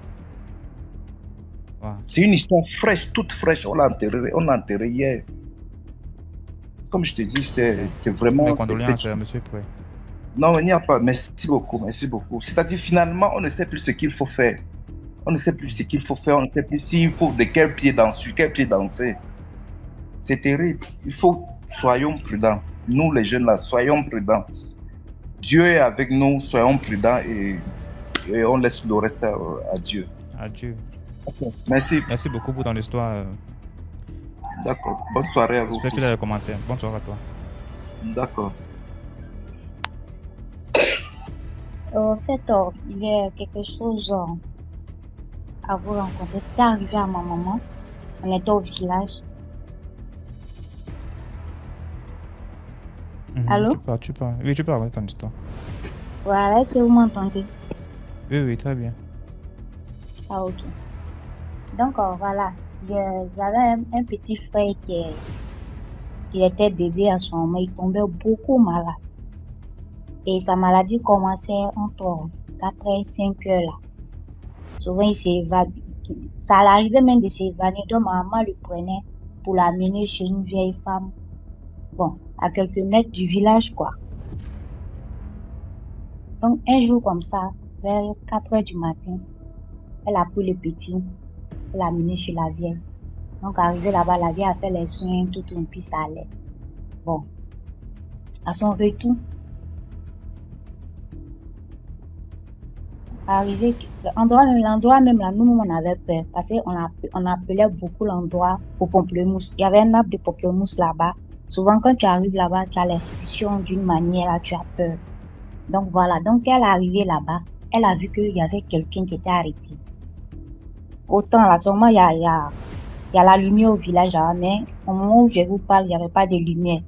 Ouais. C'est une histoire fraîche, toute fraîche. On l'a enterré hier. Comme je te dis, c'est vraiment. Mes condoléances, monsieur Pré. Non, il n'y a pas. Merci beaucoup. C'est-à-dire, finalement, on ne sait plus ce qu'il faut faire. On ne sait plus ce qu'il faut faire. On ne sait plus s'il faut de quel pied danser. C'est terrible. Soyons prudents. Nous, les jeunes là, soyons prudents. Dieu est avec nous, soyons prudents et on laisse le reste à Dieu. Adieu. Okay. Merci. Merci beaucoup pour ton histoire. D'accord. Bonne soirée à vous. J'espère que tu as des commentaires. Bonne soirée à toi. D'accord. En fait, il y a quelque chose à vous rencontrer. C'était arrivé à ma maman. On était au village. Allô? Tu parles. Oui, tu peux raconter ton histoire. Voilà, est-ce que vous m'entendez? Oui, très bien. Ah, ok. Donc, voilà. J'avais un petit frère qui était bébé à son moment. Il tombait beaucoup malade. Et sa maladie commençait entre 4h et 5h là. Souvent, il s'évade. Ça arrivait même de s'évader. Donc, ma maman le prenait pour l'amener chez une vieille femme. Bon, à quelques mètres du village, quoi. Donc, un jour comme ça, vers 4h du matin, elle a pris le petit, elle l'a amené chez la vieille. Donc, arrivé là-bas, la vieille a fait les soins, tout, et puis ça allait. Bon, à son retour, arrivé, l'endroit même là, nous, on avait peur, parce qu'on appelait beaucoup l'endroit au pamplemousse. Il y avait un arbre de pamplemousse là-bas. Souvent, quand tu arrives là-bas, tu as les frictions d'une manière, là, tu as peur. Donc, voilà. Donc, elle est arrivée là-bas. Elle a vu qu'il y avait quelqu'un qui était arrêté. Autant, là, sûrement, il y a la lumière au village, là, mais au moment où je vous parle, il n'y avait pas de lumière.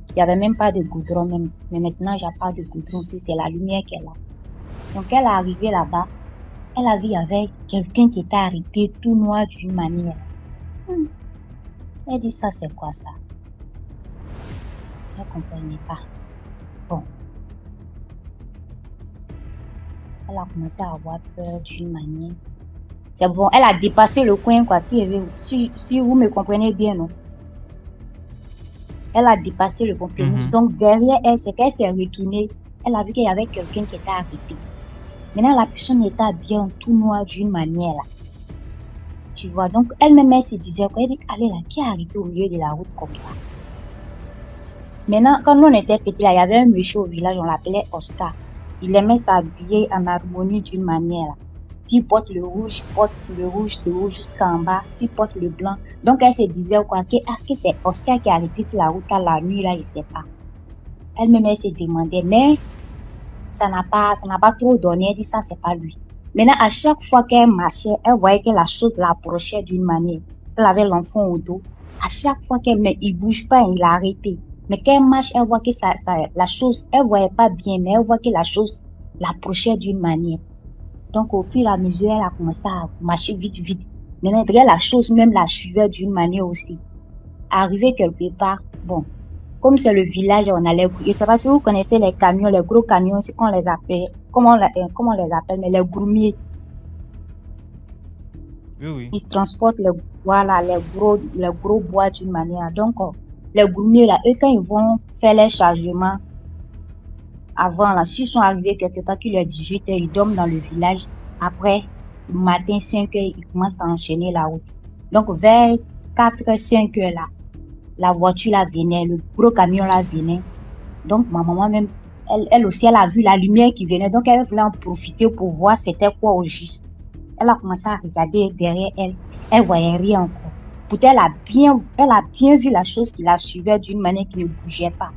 Il n'y avait même pas de goudron, même. Mais maintenant, il n'y a pas de goudron aussi, c'est la lumière qu'elle a. Donc, elle est arrivée là-bas. Elle a vu, il y avait quelqu'un qui était arrêté tout noir d'une manière. Elle dit, ça, c'est quoi ça? Elle ne comprenait pas. Bon. Elle a commencé à avoir peur d'une manière. C'est bon, elle a dépassé le coin, quoi, si vous me comprenez bien, non? Elle a dépassé le pamplemousse. Donc, derrière elle, c'est qu'elle s'est retournée. Elle a vu qu'il y avait quelqu'un qui était arrêté. Maintenant, la personne était habillée en tout noir d'une manière, là. Tu vois, donc, elle-même, elle se disait, quoi, elle dit, allez là, qui est arrêté au milieu de la route comme ça? Maintenant, quand nous, on était petits, là, il y avait un monsieur au village, on l'appelait Oscar. Il aimait s'habiller en harmonie d'une manière, là. S'il porte le rouge, il porte le rouge de haut jusqu'en bas. S'il porte le blanc. Donc, elle se disait quoi, que c'est Oscar qui est arrêté sur la route à la nuit, là, il sait pas. Elle-même, elle se demandait, mais ça n'a pas trop donné. Elle dit, ça, c'est pas lui. Maintenant, à chaque fois qu'elle marchait, elle voyait que la chose l'approchait d'une manière. Elle avait l'enfant au dos. À chaque fois mais il bouge pas, il a arrêté. Mais quand elle marche, elle voit que la chose, elle voyait pas bien, mais elle voit que la chose l'approchait d'une manière. Donc, au fur et à mesure, elle a commencé à marcher vite. Maintenant, la chose même la suivait d'une manière aussi. Arrivé quelque part, bon, comme c'est le village, on allait, je ne sais pas si vous connaissez les camions, les gros camions, c'est qu'on les appelle, comment on les appelle, mais les groumiers. Oui. Ils transportent les gros bois d'une manière. Donc, les groumiers, là, eux, quand ils vont faire les chargements, avant, là, s'ils sont arrivés quelque part, qu'il est 18h, ils dorment dans le village. Après, le matin, 5h, ils commencent à enchaîner la route. Donc, vers 4h, 5h, là, la voiture, là, venait, le gros camion, là, venait. Donc, ma maman, même, elle aussi, elle a vu la lumière qui venait. Donc, elle voulait en profiter pour voir c'était quoi au juste. Elle a commencé à regarder derrière elle. Elle voyait rien encore. Pourtant, elle a bien vu la chose qui la suivait d'une manière qui ne bougeait pas.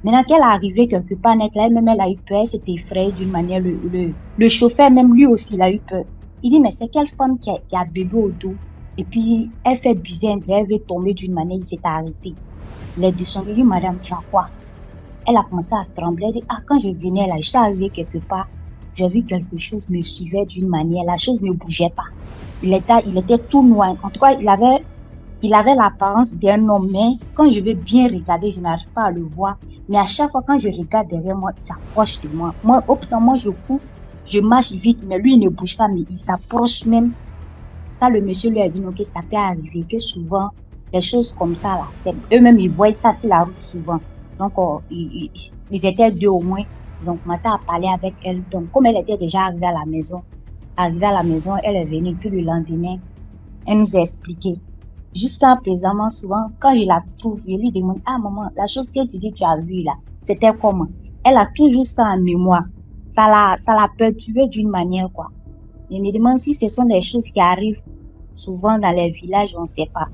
Maintenant qu'elle est arrivée quelque part net, là, elle-même, elle a eu peur, elle s'est effrayée d'une manière. Le chauffeur, même lui aussi, il a eu peur. Il dit, mais c'est quelle femme qui a bébé au dos? Et puis, elle fait bizarre, elle veut tomber d'une manière, il s'est arrêté. Il est descendu, il dit, madame, tu as quoi? Elle a commencé à trembler, elle dit, quand je venais là, je suis arrivée quelque part, j'ai vu quelque chose me suivait d'une manière, la chose ne bougeait pas. Il était tout noir. En tout cas, il avait l'apparence d'un homme, mais quand je vais bien regarder, je n'arrive pas à le voir. Mais à chaque fois, quand je regarde derrière moi, il s'approche de moi. Moi, je cours, je marche vite, mais lui, il ne bouge pas, mais il s'approche même. Ça, le monsieur lui a dit, non, que ça peut arriver, que souvent, les choses comme ça, là, eux-mêmes, ils voient ça sur la route souvent. Donc, ils étaient deux au moins. Ils ont commencé à parler avec elle. Donc, comme elle était déjà arrivée à la maison, elle est venue. Puis le lendemain, elle nous a expliqué. Jusqu'à présentement, souvent, quand je la trouve, je lui demande, maman, la chose que tu dis, tu as vu là, c'était comment? Elle a toujours ça en mémoire. Ça l'a perturbée d'une manière, quoi. Je me demande si ce sont des choses qui arrivent souvent dans les villages, on ne sait pas.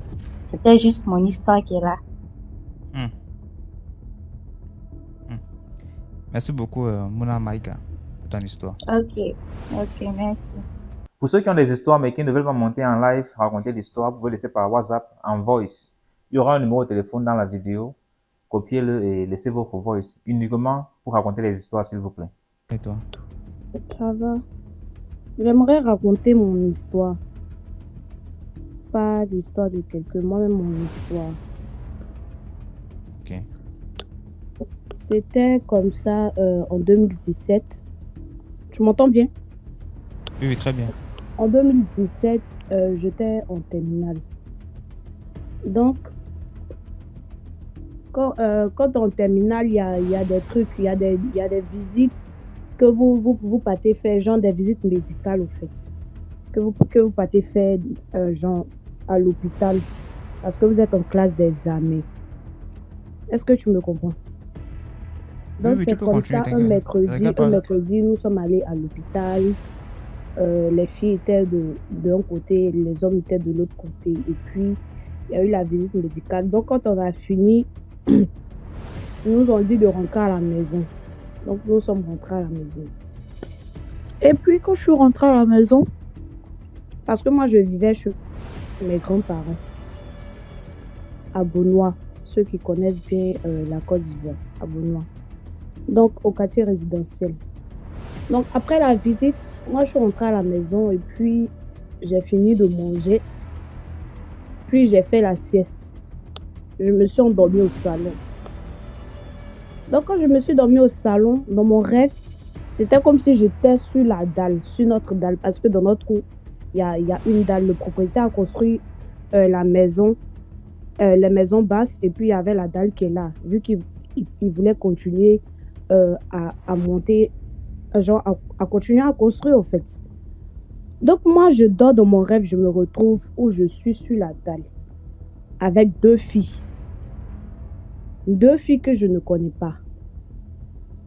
C'était juste mon histoire qui est là. Merci beaucoup, Mouna Maïga, pour ton histoire. Ok, merci. Pour ceux qui ont des histoires mais qui ne veulent pas monter en live, raconter l'histoire, vous pouvez laisser par WhatsApp en voice. Il y aura un numéro de téléphone dans la vidéo. Copiez-le et laissez votre voice uniquement pour raconter les histoires, s'il vous plaît. Et toi? Ça va. J'aimerais raconter mon histoire. Pas l'histoire de quelqu'un, moi-même mon histoire. Ok. C'était comme ça en 2017. Tu m'entends bien? Oui, très bien. En 2017, j'étais en terminale. Donc, quand en terminale, il y a des trucs, il y a des visites que vous partez faire, genre des visites médicales au fait. Que vous partez faire, genre à l'hôpital, parce que vous êtes en classe d'examen. Est-ce que tu me comprends? Donc, oui, c'est comme ça, un mercredi, nous sommes allés à l'hôpital. Les filles étaient d'un côté, les hommes étaient de l'autre côté. Et puis, il y a eu la visite médicale. Donc, quand on a fini, ils nous ont dit de rentrer à la maison. Donc, nous sommes rentrés à la maison. Et puis, quand je suis rentrée à la maison, parce que moi, je vivais chez mes grands-parents, à Beaunois, ceux qui connaissent bien la Côte d'Ivoire, à Beaunois. Donc, au quartier résidentiel. Donc, après la visite, moi, je suis rentrée à la maison et puis j'ai fini de manger. Puis j'ai fait la sieste. Je me suis endormie au salon. Donc quand je me suis endormie au salon, dans mon rêve, c'était comme si j'étais sur la dalle, sur notre dalle. Parce que dans notre cour, il y a une dalle. Le propriétaire a construit la maison, les maisons basses, et puis il y avait la dalle qui est là. Vu qu'il voulait continuer à monter, genre à continuer à construire en fait. Donc moi, je dors dans mon rêve, je me retrouve où je suis sur la dalle, avec 2 filles. 2 filles que je ne connais pas.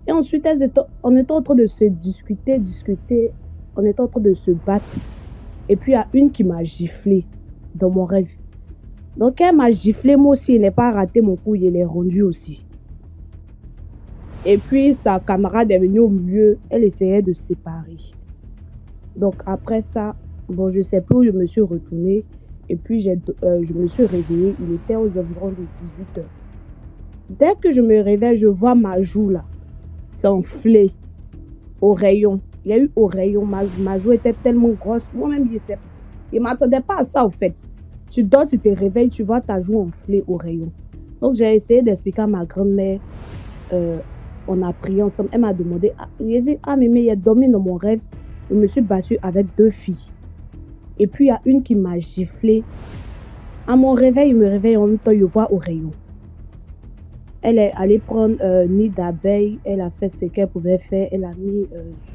Et ensuite, on était en train de se discuter, on était en train de se battre. Et puis, il y a une qui m'a giflé dans mon rêve. Donc, elle m'a giflé, moi aussi, elle n'a pas raté mon coup, elle est rendue aussi. Et puis, sa camarade est venue au milieu, elle essayait de se séparer. Donc, après ça, bon, je ne sais plus où je me suis retournée. Et puis, je me suis réveillée, il était aux environs de 18h. Dès que je me réveille, je vois ma joue là, s'enfler au rayon. Il y a eu au rayon, ma joue était tellement grosse. Moi-même, je ne m'attendais pas à ça, en fait. Tu dors, tu te réveilles, tu vois ta joue enflée au rayon. Donc, j'ai essayé d'expliquer à ma grand-mère. On a prié ensemble. Elle m'a demandé, j'ai dit, mais il a dormi dans mon rêve. Je me suis battue avec 2 filles. Et puis, il y a une qui m'a giflé. À mon réveil, je me réveille en même temps, je vois au rayon. Elle est allée prendre nid d'abeille. Elle a fait ce qu'elle pouvait faire. Elle a mis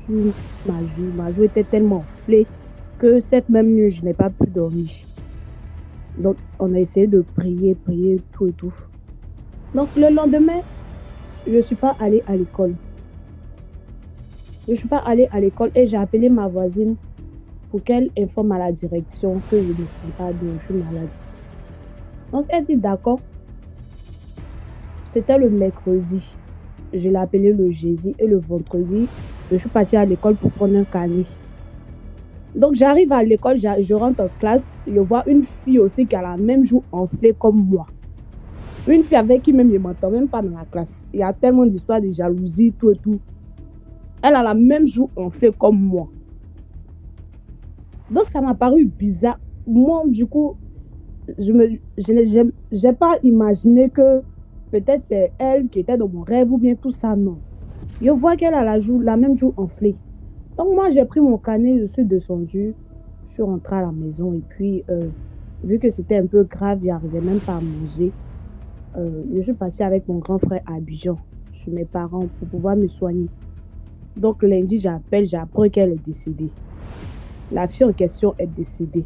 sur ma joue. Ma joue était tellement enflée que cette même nuit, je n'ai pas pu dormir. Donc, on a essayé de prier, tout et tout. Donc, le lendemain, je ne suis pas allée à l'école. Et j'ai appelé ma voisine pour qu'elle informe à la direction que je ne suis pas bien, je suis malade. Donc, elle dit d'accord. C'était le mercredi. Je l'ai appelé le jeudi et le vendredi, je suis partie à l'école pour prendre un cahier. Donc, j'arrive à l'école, je rentre en classe, je vois une fille aussi qui a la même joue enflée comme moi. Une fille avec qui même je ne m'entends même pas dans la classe. Il y a tellement d'histoires de jalousie, tout et tout. Elle a la même joue enflée comme moi. Donc, ça m'a paru bizarre. Moi, du coup, je n'ai pas imaginé que peut-être c'est elle qui était dans mon rêve ou bien tout ça, non. Je vois qu'elle a la même joue enflée. Donc, moi, j'ai pris mon canet, je suis descendue, je suis rentrée à la maison et puis, vu que c'était un peu grave, je n'arrivais même pas à manger. Je suis partie avec mon grand frère à Abidjan, chez mes parents, pour pouvoir me soigner. Donc, lundi, j'apprends qu'elle est décédée. La fille en question est décédée.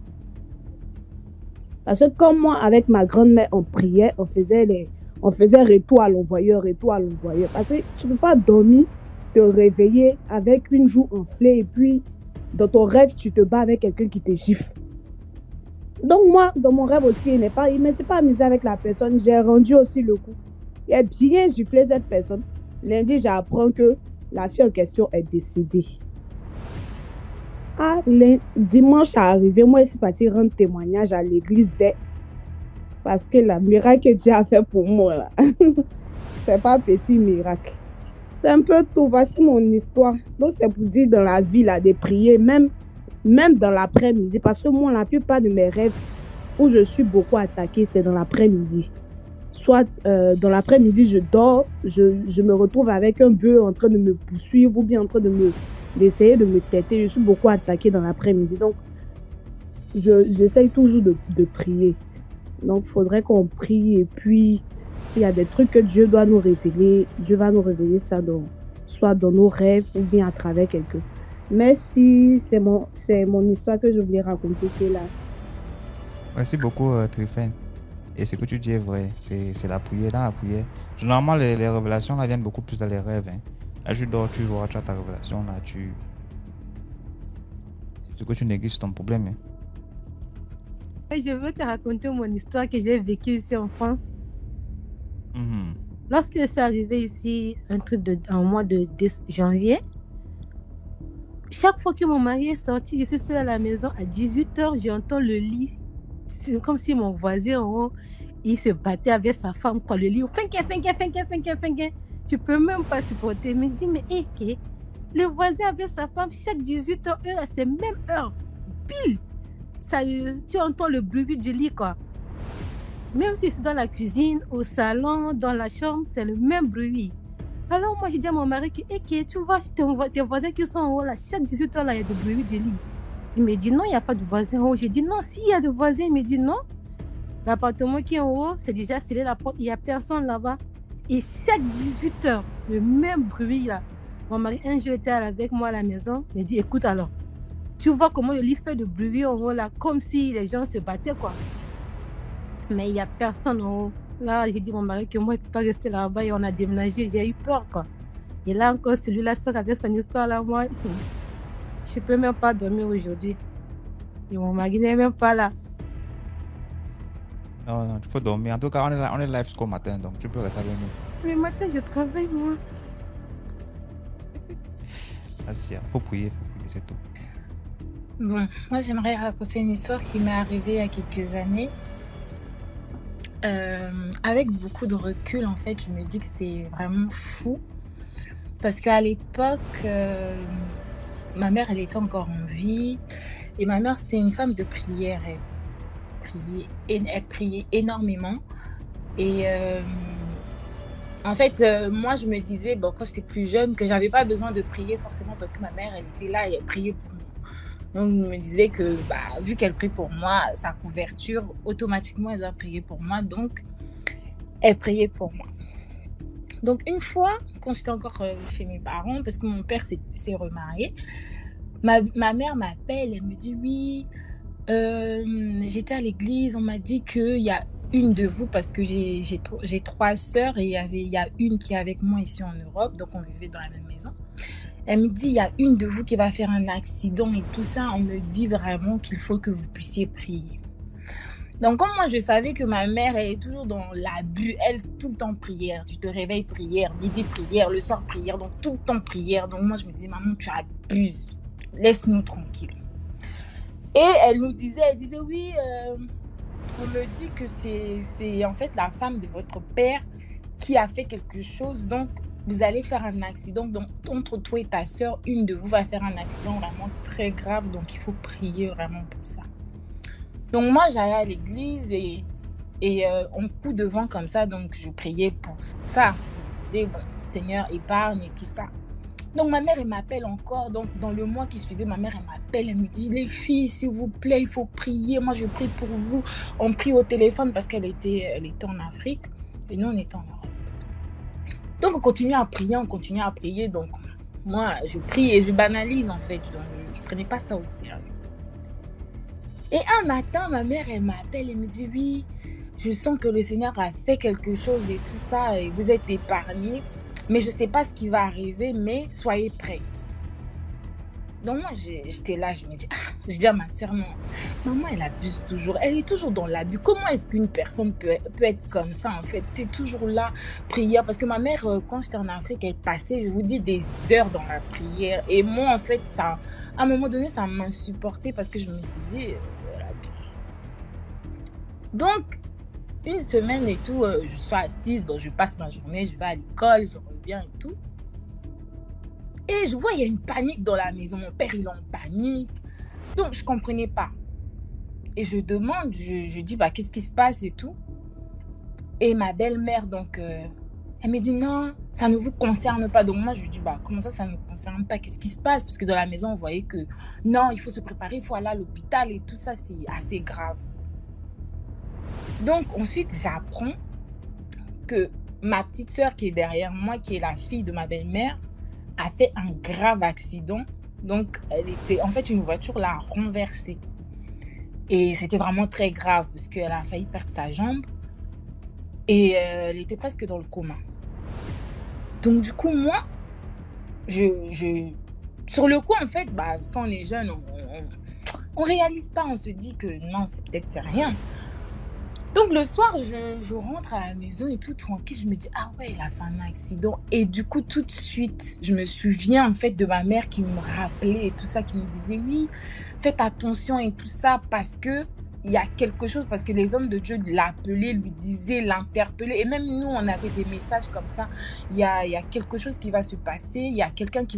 Parce que comme moi, avec ma grand-mère, on priait, on faisait retour à l'envoyeur. Parce que tu ne peux pas dormir, te réveiller avec une joue enflée et puis, dans ton rêve, tu te bats avec quelqu'un qui te gifle. Donc moi, dans mon rêve aussi, il ne s'est pas amusé avec la personne. J'ai rendu aussi le coup. Il a bien giflé cette personne. Lundi, j'apprends que la fille en question est décédée. Dimanche est arrivé, moi, je suis partie rendre témoignage à l'église parce que le miracle que Dieu a fait pour moi, là, c'est pas un petit miracle. C'est un peu tout. Voici mon histoire. Donc, c'est pour dire dans la vie, là, de prier, même dans l'après-midi. Parce que moi, la plupart de mes rêves où je suis beaucoup attaquée, c'est dans l'après-midi. Soit dans l'après-midi, je dors, je me retrouve avec un bœuf en train de me poursuivre ou bien en train d'essayer de me têter. Je suis beaucoup attaquée dans l'après-midi. Donc, j'essaye toujours de prier. Donc, il faudrait qu'on prie. Et puis, s'il y a des trucs que Dieu doit nous révéler, Dieu va nous révéler ça soit dans nos rêves ou bien à travers quelqu'un. Mais si c'est mon histoire que je voulais raconter, c'est là. Merci beaucoup, Tryphène. Et ce que tu dis est vrai. C'est la prière. Dans la prière, généralement, les révélations là, viennent beaucoup plus dans les rêves. Hein. Là, tu dors, tu vois, tu as ta révélation. Là, ce que tu négliges, c'est ton problème. Hein. Je veux te raconter mon histoire que j'ai vécue ici en France. Lorsque c'est arrivé ici, en mois de janvier, chaque fois que mon mari est sorti, je suis seule à la maison, à 18h, j'entends le lit. C'est comme si mon voisin en haut, il se battait avec sa femme, quoi, le lit. Tu peux même pas supporter. Il me dit, mais Le voisin avec sa femme, chaque 18h, à ces mêmes heures, pile, tu entends le bruit du lit, quoi. Même si c'est dans la cuisine, au salon, dans la chambre, c'est le même bruit. Alors moi, j'ai dit à mon mari que tu vois tes voisins qui sont en haut, là, chaque 18h, là, il y a du bruit du lit. Il me dit non, il n'y a pas de voisin en haut. J'ai dit non, s'il y a de voisins, il me dit non. L'appartement qui est en haut, c'est déjà scellé la porte, il n'y a personne là-bas. Et chaque 18h, le même bruit, là. Mon mari, un jour, était avec moi à la maison, il m'a dit écoute alors, tu vois comment le lit fait de bruit en haut, là, comme si les gens se battaient, quoi. Mais il n'y a personne en haut. Là, j'ai dit à mon mari que moi, il ne peut pas rester là-bas et on a déménagé. J'ai eu peur, quoi. Et là encore, celui-là sort avec son histoire, là, moi, je ne peux même pas dormir aujourd'hui. Et mon mari n'est même pas là. Non, il faut dormir. En tout cas, on est live jusqu'au matin, donc tu peux rester avec nous. Le matin, je travaille, moi. Asia, faut prier, c'est tout. Bon, moi, j'aimerais raconter une histoire qui m'est arrivée il y a quelques années. Avec beaucoup de recul, en fait, je me dis que c'est vraiment fou. Parce qu'à l'époque, ma mère, elle était encore en vie. Et ma mère, c'était une femme de prière. Elle priait énormément. Et en fait, moi, je me disais, bon, quand j'étais plus jeune, que j'avais pas besoin de prier forcément parce que ma mère, elle était là et elle priait pour moi. Donc, je me disais que, vu qu'elle prie pour moi, sa couverture, automatiquement, elle doit prier pour moi. Donc, elle priait pour moi. Donc, une fois, quand j'étais encore chez mes parents, parce que mon père s'est remarié, ma mère m'appelle, elle me dit, oui, j'étais à l'église, on m'a dit qu'il y a une de vous, parce que j'ai 3 sœurs et il y a une qui est avec moi ici en Europe, donc on vivait dans la même maison. Elle me dit, il y a une de vous qui va faire un accident et tout ça, on me dit vraiment qu'il faut que vous puissiez prier. Donc, comme moi, je savais que ma mère, elle est toujours dans l'abus, elle, tout le temps prière. Tu te réveilles, prière, midi, prière, le soir, prière, donc tout le temps prière. Donc, moi, je me dis, maman, tu abuses, laisse-nous tranquille. Et elle disait, oui, on me dit que c'est en fait la femme de votre père qui a fait quelque chose, donc vous allez faire un accident. Donc, entre toi et ta soeur, une de vous va faire un accident vraiment très grave. Donc, il faut prier vraiment pour ça. Donc, moi, j'allais à l'église et on coud devant comme ça. Donc, je priais pour ça. Je disais, bon, Seigneur, épargne et tout ça. Donc, ma mère, elle m'appelle encore. Donc, dans le mois qui suivait, ma mère, elle m'appelle. Elle me dit, les filles, s'il vous plaît, il faut prier. Moi, je prie pour vous. On prie au téléphone parce qu'elle était en Afrique et nous, on était en Europe. Donc, on continue à prier. Donc, moi, je prie et je banalise, en fait. Donc, je ne prenais pas ça au sérieux. Et un matin, ma mère, elle m'appelle et me dit, oui, je sens que le Seigneur a fait quelque chose et tout ça, et vous êtes épargnés. Mais je ne sais pas ce qui va arriver, mais soyez prêts. Donc, moi, j'étais là, je me dis, je dis à ma soeur, non, maman, elle abuse toujours. Elle est toujours dans l'abus. Comment est-ce qu'une personne peut être comme ça, en fait? Tu es toujours là, prière. Parce que ma mère, quand j'étais en Afrique, elle passait, je vous dis, des heures dans la prière. Et moi, en fait, ça, à un moment donné, ça m'insupportait parce que je me disais, elle abuse. Donc, une semaine et tout, je suis assise, bon, je passe ma journée, je vais à l'école, je reviens et tout. Et je vois, il y a une panique dans la maison. Mon père, il est en panique. Donc, je ne comprenais pas. Et je demande, je dis, qu'est-ce qui se passe et tout. Et ma belle-mère, donc, elle me dit, non, ça ne vous concerne pas. Donc, moi, je lui dis, comment ça ne me concerne pas? Qu'est-ce qui se passe? Parce que dans la maison, on voyait que, non, il faut se préparer, il faut aller à l'hôpital et tout ça, c'est assez grave. Donc, ensuite, j'apprends que ma petite sœur qui est derrière moi, qui est la fille de ma belle-mère, a fait un grave accident. Donc, elle était, en fait, une voiture l'a renversée. Et c'était vraiment très grave parce qu'elle a failli perdre sa jambe. Et elle était presque dans le coma. Donc, du coup, moi, sur le coup, en fait, quand on est jeune, on réalise pas. On se dit que non, c'est rien. Donc, le soir, je rentre à la maison et tout tranquille. Je me dis, ouais, il a fait un accident. Et du coup, tout de suite, je me souviens en fait de ma mère qui me rappelait et tout ça, qui me disait, oui, faites attention et tout ça parce que il y a quelque chose, parce que les hommes de Dieu l'appelaient, lui disaient, l'interpellaient. Et même nous, on avait des messages comme ça. Il y a quelque chose qui va se passer. Il y a quelqu'un qui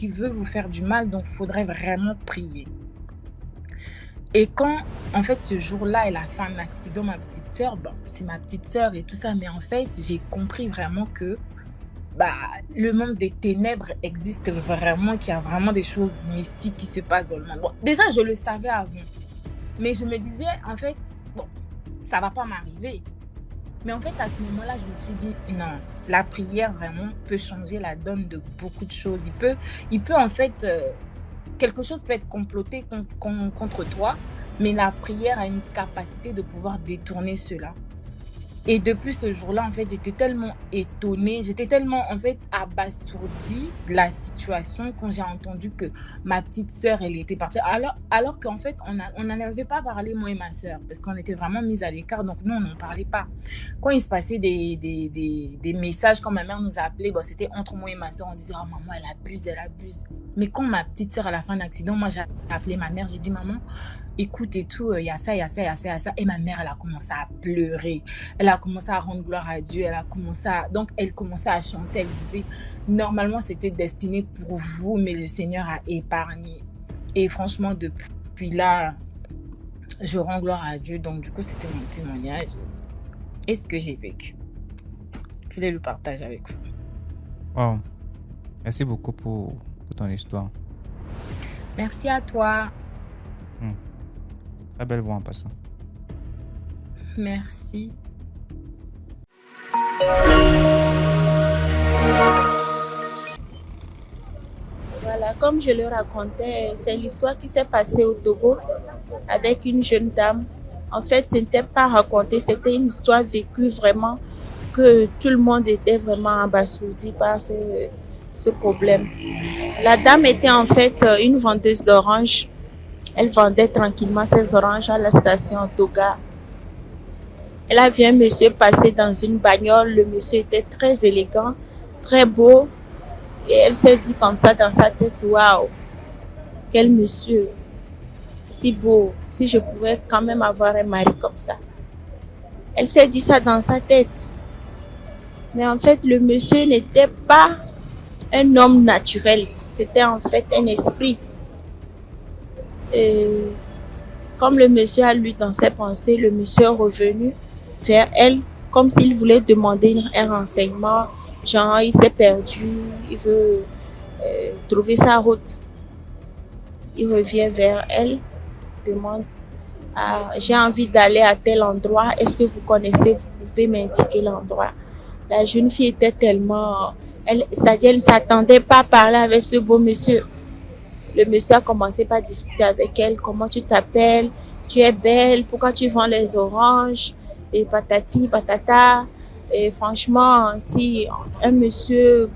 veut vous faire du mal. Donc, il faudrait vraiment prier. Et quand, en fait, ce jour-là, elle a fait un accident, ma petite sœur, bon, c'est ma petite sœur et tout ça. Mais en fait, j'ai compris vraiment que le monde des ténèbres existe vraiment, qu'il y a vraiment des choses mystiques qui se passent dans le monde. Bon, déjà, je le savais avant. Mais je me disais, en fait, bon, ça va pas m'arriver. Mais en fait, à ce moment-là, je me suis dit, non, la prière vraiment peut changer la donne de beaucoup de choses. Il peut en fait, quelque chose peut être comploté contre toi, mais la prière a une capacité de pouvoir détourner cela. Et depuis ce jour-là, en fait, j'étais tellement étonnée, j'étais tellement, en fait, abasourdie de la situation quand j'ai entendu que ma petite sœur, elle était partie. Alors qu'en fait, on n'en avait pas parlé, moi et ma sœur, parce qu'on était vraiment mises à l'écart, donc nous, on n'en parlait pas. Quand il se passait des messages, quand ma mère nous appelait, bon, c'était entre moi et ma sœur, on disait, oh maman, elle abuse, elle abuse. Mais quand ma petite sœur, à la fin de l'accident, moi, j'ai appelé ma mère, j'ai dit, maman, écoute et tout, il y a ça, il y a ça, il y a ça, il y a ça. Et ma mère, elle a commencé à pleurer. Elle a commencé à rendre gloire à Dieu. Donc, elle commençait à chanter. Elle disait, normalement, c'était destiné pour vous, mais le Seigneur a épargné. Et franchement, depuis là, je rends gloire à Dieu. Donc, du coup, c'était mon témoignage et ce que j'ai vécu. Je voulais le partager avec vous. Wow. Merci beaucoup pour ton histoire. Merci à toi. Très belle voix en passant. Merci. Voilà, comme je le racontais, c'est l'histoire qui s'est passée au Togo avec une jeune dame. En fait, ce n'était pas raconté, c'était une histoire vécue vraiment, que tout le monde était vraiment abasourdi par ce problème. La dame était en fait une vendeuse d'oranges. Elle vendait tranquillement ses oranges à la station Toga. Elle a vu un monsieur passer dans une bagnole. Le monsieur était très élégant, très beau. Et elle s'est dit comme ça dans sa tête, waouh, quel monsieur, si beau, si je pouvais quand même avoir un mari comme ça. Elle s'est dit ça dans sa tête. Mais en fait, le monsieur n'était pas un homme naturel. C'était en fait un esprit. Et comme le monsieur a lu dans ses pensées, le monsieur est revenu vers elle comme s'il voulait demander un renseignement. Genre, il s'est perdu, il veut trouver sa route. Il revient vers elle, demande, j'ai envie d'aller à tel endroit, est-ce que vous connaissez, vous pouvez m'indiquer l'endroit. La jeune fille était tellement, c'est-à-dire elle ne s'attendait pas à parler avec ce beau monsieur. Le monsieur a commencé par discuter avec elle. Comment tu t'appelles? Tu es belle? Pourquoi tu vends les oranges? Et patati, patata. Et franchement, si un monsieur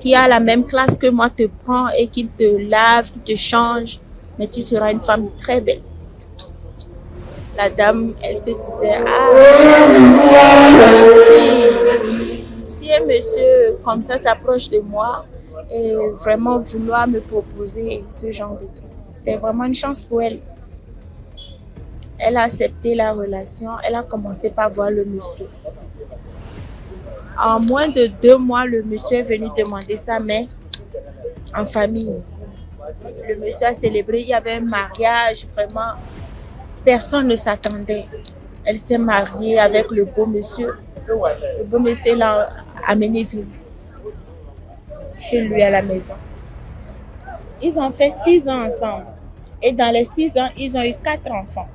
qui a la même classe que moi te prend et qu'il te lave, qu'il te change, mais tu seras une femme très belle. La dame, elle se disait, si un monsieur comme ça s'approche de moi, et vraiment vouloir me proposer ce genre de truc. C'est vraiment une chance pour elle. Elle a accepté la relation, elle a commencé par voir le monsieur. En moins de 2 mois, le monsieur est venu demander sa main en famille. Le monsieur a célébré, il y avait un mariage, vraiment, personne ne s'attendait. Elle s'est mariée avec le beau monsieur. Le beau monsieur l'a amené vivre chez lui à la maison. Ils ont fait 6 ans ensemble. Et dans les 6 ans, ils ont eu 4 enfants.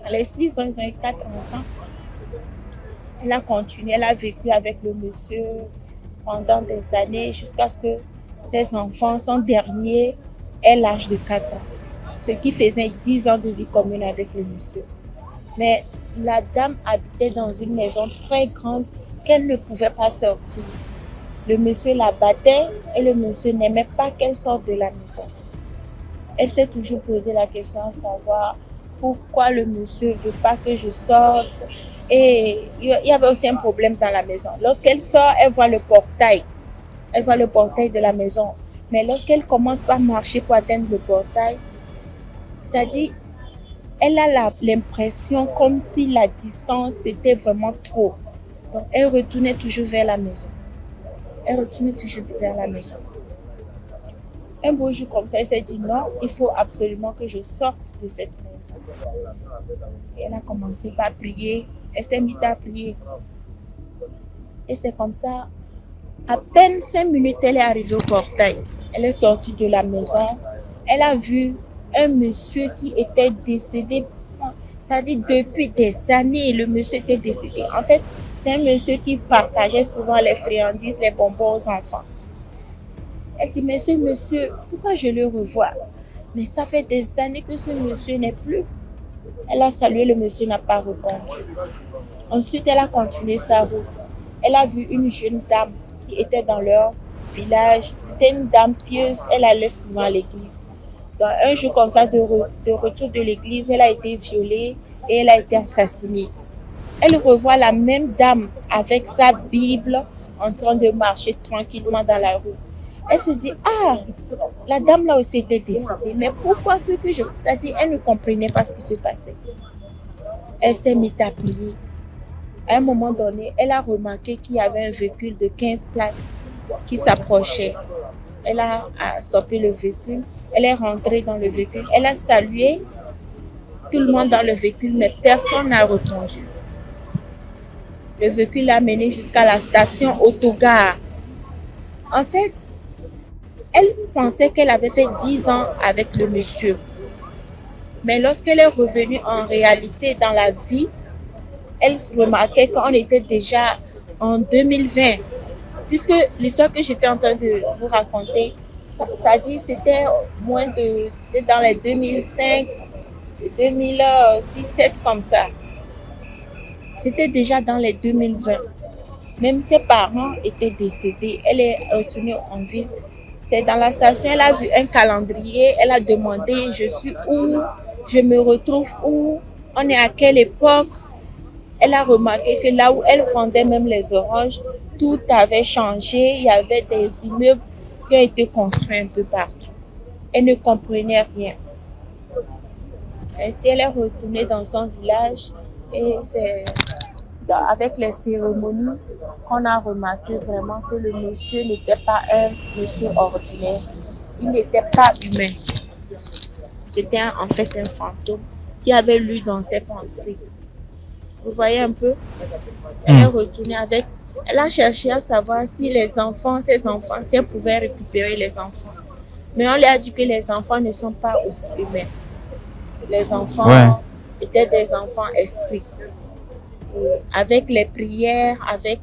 Dans les 6 ans, ils ont eu 4 enfants. Elle a continué, elle a vécu avec le monsieur pendant des années jusqu'à ce que ses enfants, son dernier, aient l'âge de 4 ans. Ce qui faisait 10 ans de vie commune avec le monsieur. Mais la dame habitait dans une maison très grande qu'elle ne pouvait pas sortir. Le monsieur la battait et le monsieur n'aimait pas qu'elle sorte de la maison. Elle s'est toujours posé la question à savoir pourquoi le monsieur ne veut pas que je sorte. Et il y avait aussi un problème dans la maison. Lorsqu'elle sort, elle voit le portail. Elle voit le portail de la maison. Mais lorsqu'elle commence à marcher pour atteindre le portail, C'est-à-dire, elle a l'impression comme si la distance était vraiment trop. Donc, elle retournait toujours vers la maison. Elle retournait toujours vers la maison. Un beau jour comme ça, elle s'est dit non, il faut absolument que je sorte de cette maison. Et elle a commencé par prier. Elle s'est mise à prier. Et c'est comme ça, à peine 5 minutes, elle est arrivée au portail. Elle est sortie de la maison. Elle a vu un monsieur qui était décédé. C'est-à-dire depuis des années, le monsieur était décédé. En fait, c'est un monsieur qui partageait souvent les friandises, les bonbons aux enfants. Elle dit, mais ce monsieur, pourquoi je le revois? Mais ça fait des années que ce monsieur n'est plus. Elle a salué, le monsieur n'a pas répondu. Ensuite, elle a continué sa route. Elle a vu une jeune dame qui était dans leur village. C'était une dame pieuse, elle allait souvent à l'église. Dans un jour comme ça, de retour de l'église, elle a été violée et elle a été assassinée. Elle revoit la même dame avec sa Bible en train de marcher tranquillement dans la rue. Elle se dit, ah, la dame là aussi était décédée, mais pourquoi ce que je... C'est-à-dire, elle ne comprenait pas ce qui se passait. Elle s'est mise à prier. À un moment donné, elle a remarqué qu'il y avait un véhicule de 15 places qui s'approchait. Elle a stoppé le véhicule, elle est rentrée dans le véhicule, elle a salué tout le monde dans le véhicule, mais personne n'a répondu. Le véhicule l'a menée jusqu'à la station autogare. En fait, elle pensait qu'elle avait fait 10 ans avec le monsieur. Mais lorsqu'elle est revenue en réalité dans la vie, elle remarquait qu'on était déjà en 2020. Puisque l'histoire que j'étais en train de vous raconter, c'est-à-dire c'était moins de... C'était dans les 2005, 2006, 2007 comme ça. C'était déjà dans les 2020. Même ses parents étaient décédés. Elle est retournée en ville. C'est dans la station, elle a vu un calendrier. Elle a demandé, je suis où? Je me retrouve où? On est à quelle époque? Elle a remarqué que là où elle vendait même les oranges, tout avait changé. Il y avait des immeubles qui ont été construits un peu partout. Elle ne comprenait rien. Ainsi, elle est retournée dans son village et c'est avec les cérémonies qu'on a remarqué vraiment que le monsieur n'était pas un monsieur ordinaire. Il n'était pas humain. C'était en fait un fantôme qui avait lu dans ses pensées. Vous voyez un peu? Elle est retournée avec... Elle a cherché à savoir si les enfants, ses enfants, si elle pouvait récupérer les enfants. Mais on lui a dit que les enfants ne sont pas aussi humains. Les enfants étaient des enfants esprits. Et avec les prières, avec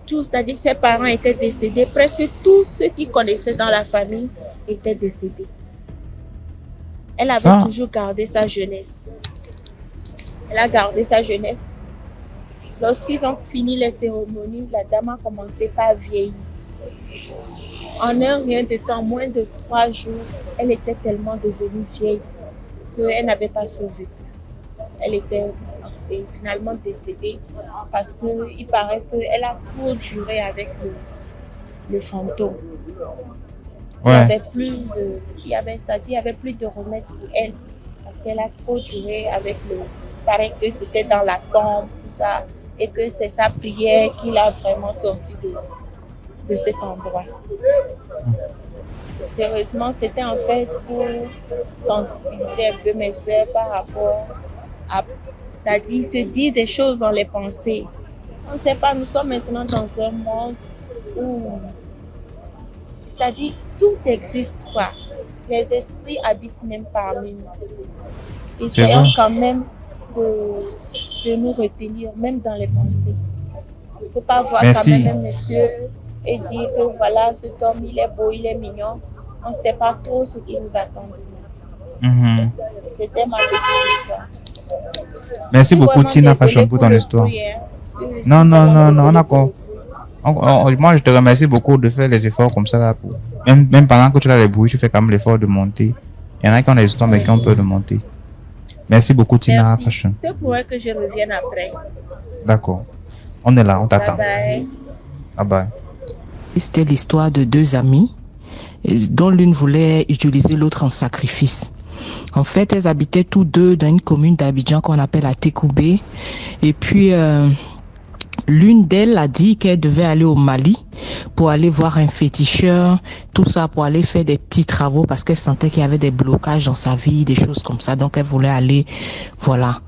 tout, c'est-à-dire ses parents étaient décédés. Presque tous ceux qui connaissaient dans la famille étaient décédés. Elle avait toujours gardé sa jeunesse. Elle a gardé sa jeunesse. Lorsqu'ils ont fini les cérémonies, la dame a commencé par vieillir. En un rien de temps, moins de 3 jours, elle était tellement devenue vieille qu'elle n'avait pas survécu. Elle était finalement décédée parce qu'il paraît qu'elle a trop duré avec le fantôme. Il n'y avait plus de, il y avait plus de remède pour elle parce qu'elle a trop duré avec le... Il paraît que c'était dans la tombe, tout ça, et que c'est sa prière qui l'a vraiment sorti de cet endroit. Sérieusement, c'était en fait pour sensibiliser un peu mes soeurs par rapport à, c'est-à-dire se dire des choses dans les pensées. On ne sait pas, nous sommes maintenant dans un monde où, c'est-à-dire, tout existe, quoi. Les esprits habitent même parmi nous. Essayons quand même de nous retenir, même dans les pensées. Il ne faut pas voir quand même un monsieur et dire que voilà, cet homme, il est beau, il est mignon. On ne sait pas trop ce qui nous attend demain. C'était ma petite histoire. Merci beaucoup, Tina Fashion, pour ton histoire. Non, moi, je te remercie beaucoup de faire les efforts comme ça. Là, pour... même pendant que tu as les bruits, tu fais quand même l'effort de monter. Il y en a qui ont des histoires, mais qui ont peur de monter. Merci beaucoup, Tina Fashion. C'est pour que je revienne après. D'accord. On est là, on t'attend. Bye bye. Bye bye. C'était l'histoire de 2 amies, dont l'une voulait utiliser l'autre en sacrifice. En fait, elles habitaient tous deux dans une commune d'Abidjan qu'on appelle Atekoubé. Et puis, l'une d'elles a dit qu'elle devait aller au Mali pour aller voir un féticheur, tout ça pour aller faire des petits travaux parce qu'elle sentait qu'il y avait des blocages dans sa vie, des choses comme ça. Donc, elle voulait aller, voilà.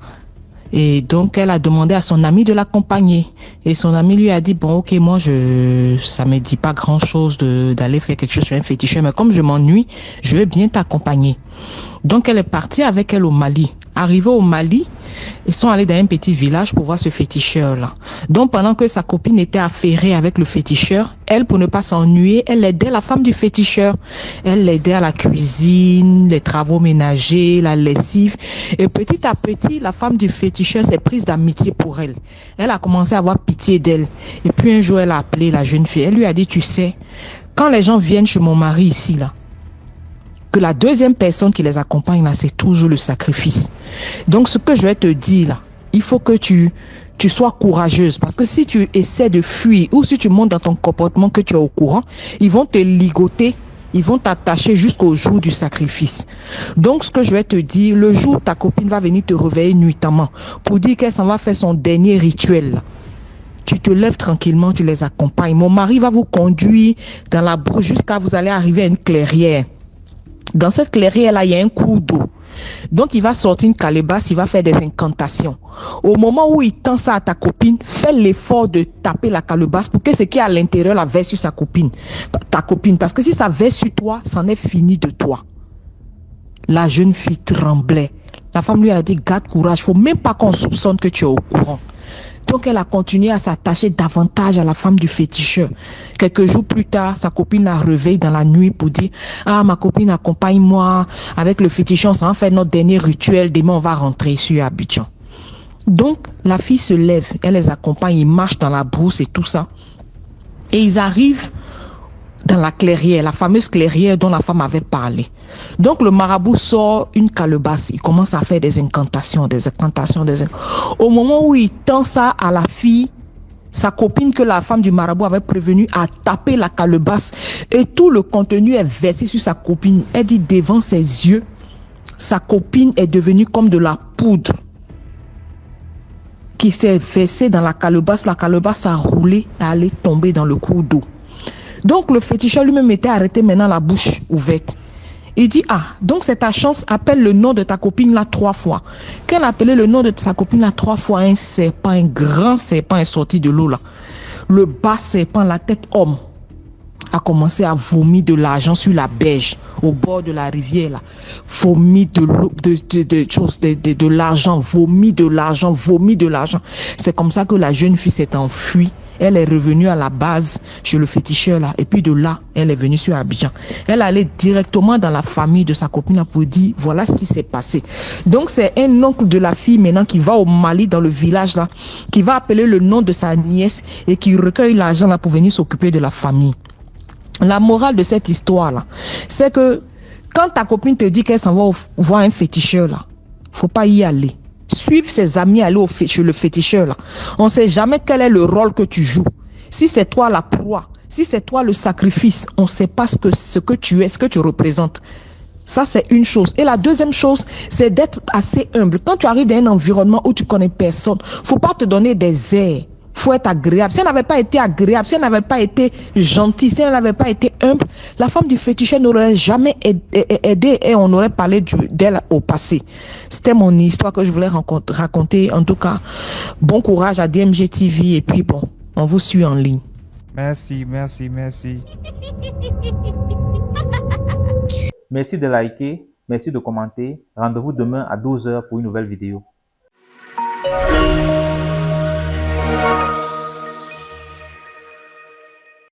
Et donc, elle a demandé à son ami de l'accompagner. Et son ami lui a dit, bon, ok, moi, ça me dit pas grand chose d'aller faire quelque chose sur un féticheur, mais comme je m'ennuie, je vais bien t'accompagner. Donc, elle est partie avec elle au Mali. Arrivée au Mali, ils sont allés dans un petit village pour voir ce féticheur-là. Donc, pendant que sa copine était affairée avec le féticheur, elle, pour ne pas s'ennuyer, elle aidait la femme du féticheur. Elle l'aidait à la cuisine, les travaux ménagers, la lessive. Et petit à petit, la femme du féticheur s'est prise d'amitié pour elle. Elle a commencé à avoir pitié d'elle. Et puis un jour, elle a appelé la jeune fille. Elle lui a dit, tu sais, quand les gens viennent chez mon mari ici, là, que la deuxième personne qui les accompagne là, c'est toujours le sacrifice. Donc ce que je vais te dire là, il faut que tu sois courageuse, parce que si tu essaies de fuir ou si tu montres dans ton comportement que tu es au courant, ils vont te ligoter, ils vont t'attacher jusqu'au jour du sacrifice. Donc ce que je vais te dire, le jour où ta copine va venir te réveiller nuitamment pour dire qu'elle s'en va faire son dernier rituel là, tu te lèves tranquillement, tu les accompagnes. Mon mari va vous conduire dans la brousse jusqu'à vous allez arriver à une clairière. Dans cette clairière-là, il y a un cours d'eau. Donc, il va sortir une calebasse, il va faire des incantations. Au moment où il tend ça à ta copine, fais l'effort de taper la calebasse pour que ce qui est à l'intérieur la verse sur ta copine. Parce que si ça verse sur toi, c'en est fini de toi. La jeune fille tremblait. La femme lui a dit, garde courage, faut même pas qu'on soupçonne que tu es au courant. Donc, elle a continué à s'attacher davantage à la femme du féticheur. Quelques jours plus tard, sa copine la réveille dans la nuit pour dire « Ah, ma copine, accompagne-moi. Avec le féticheur, on s'en fait notre dernier rituel. Demain, on va rentrer sur Abidjan. » Donc, la fille se lève. Elle les accompagne. Ils marchent dans la brousse et tout ça. Et ils arrivent dans la clairière, la fameuse clairière dont la femme avait parlé. Donc le marabout sort une calebasse, il commence à faire des incantations. Au moment où il tend ça à la fille, sa copine que la femme du marabout avait prévenue a tapé la calebasse et tout le contenu est versé sur sa copine. Elle dit devant ses yeux, sa copine est devenue comme de la poudre qui s'est versée dans la calebasse a roulé et allé tomber dans le cours d'eau. Donc le féticheur lui-même était arrêté maintenant la bouche ouverte. Il dit, ah, donc c'est ta chance, appelle le nom de ta copine là 3 fois. Quand elle a appelé le nom de sa copine là 3 fois, un serpent, un grand serpent est sorti de l'eau là. Le bas serpent, la tête homme, a commencé à vomir de l'argent sur la berge, au bord de la rivière là. Vomit de l'argent, vomit de l'argent. C'est comme ça que la jeune fille s'est enfuie. Elle est revenue à la base chez le féticheur là. Et puis de là, elle est venue sur Abidjan. Elle allait directement dans la famille de sa copine là pour dire voilà ce qui s'est passé. Donc c'est un oncle de la fille maintenant qui va au Mali dans le village là, qui va appeler le nom de sa nièce et qui recueille l'argent là pour venir s'occuper de la famille. La morale de cette histoire là, c'est que quand ta copine te dit qu'elle s'en va voir un féticheur là, faut pas y aller. Suivre ses amis, aller chez le féticheur là. On ne sait jamais quel est le rôle que tu joues. Si c'est toi la proie, si c'est toi le sacrifice, on ne sait pas ce que tu es, ce que tu représentes. Ça, c'est une chose. Et la deuxième chose, c'est d'être assez humble. Quand tu arrives dans un environnement où tu connais personne, faut pas te donner des airs. Faut être agréable. Si elle n'avait pas été agréable, si elle n'avait pas été gentille, si elle n'avait pas été humble, la femme du féticheur n'aurait jamais aidé et on aurait parlé d'elle au passé. C'était mon histoire que je voulais raconter. En tout cas, bon courage à DMG TV et puis bon, on vous suit en ligne. Merci. Merci de liker, merci de commenter. Rendez-vous demain à 12h pour une nouvelle vidéo.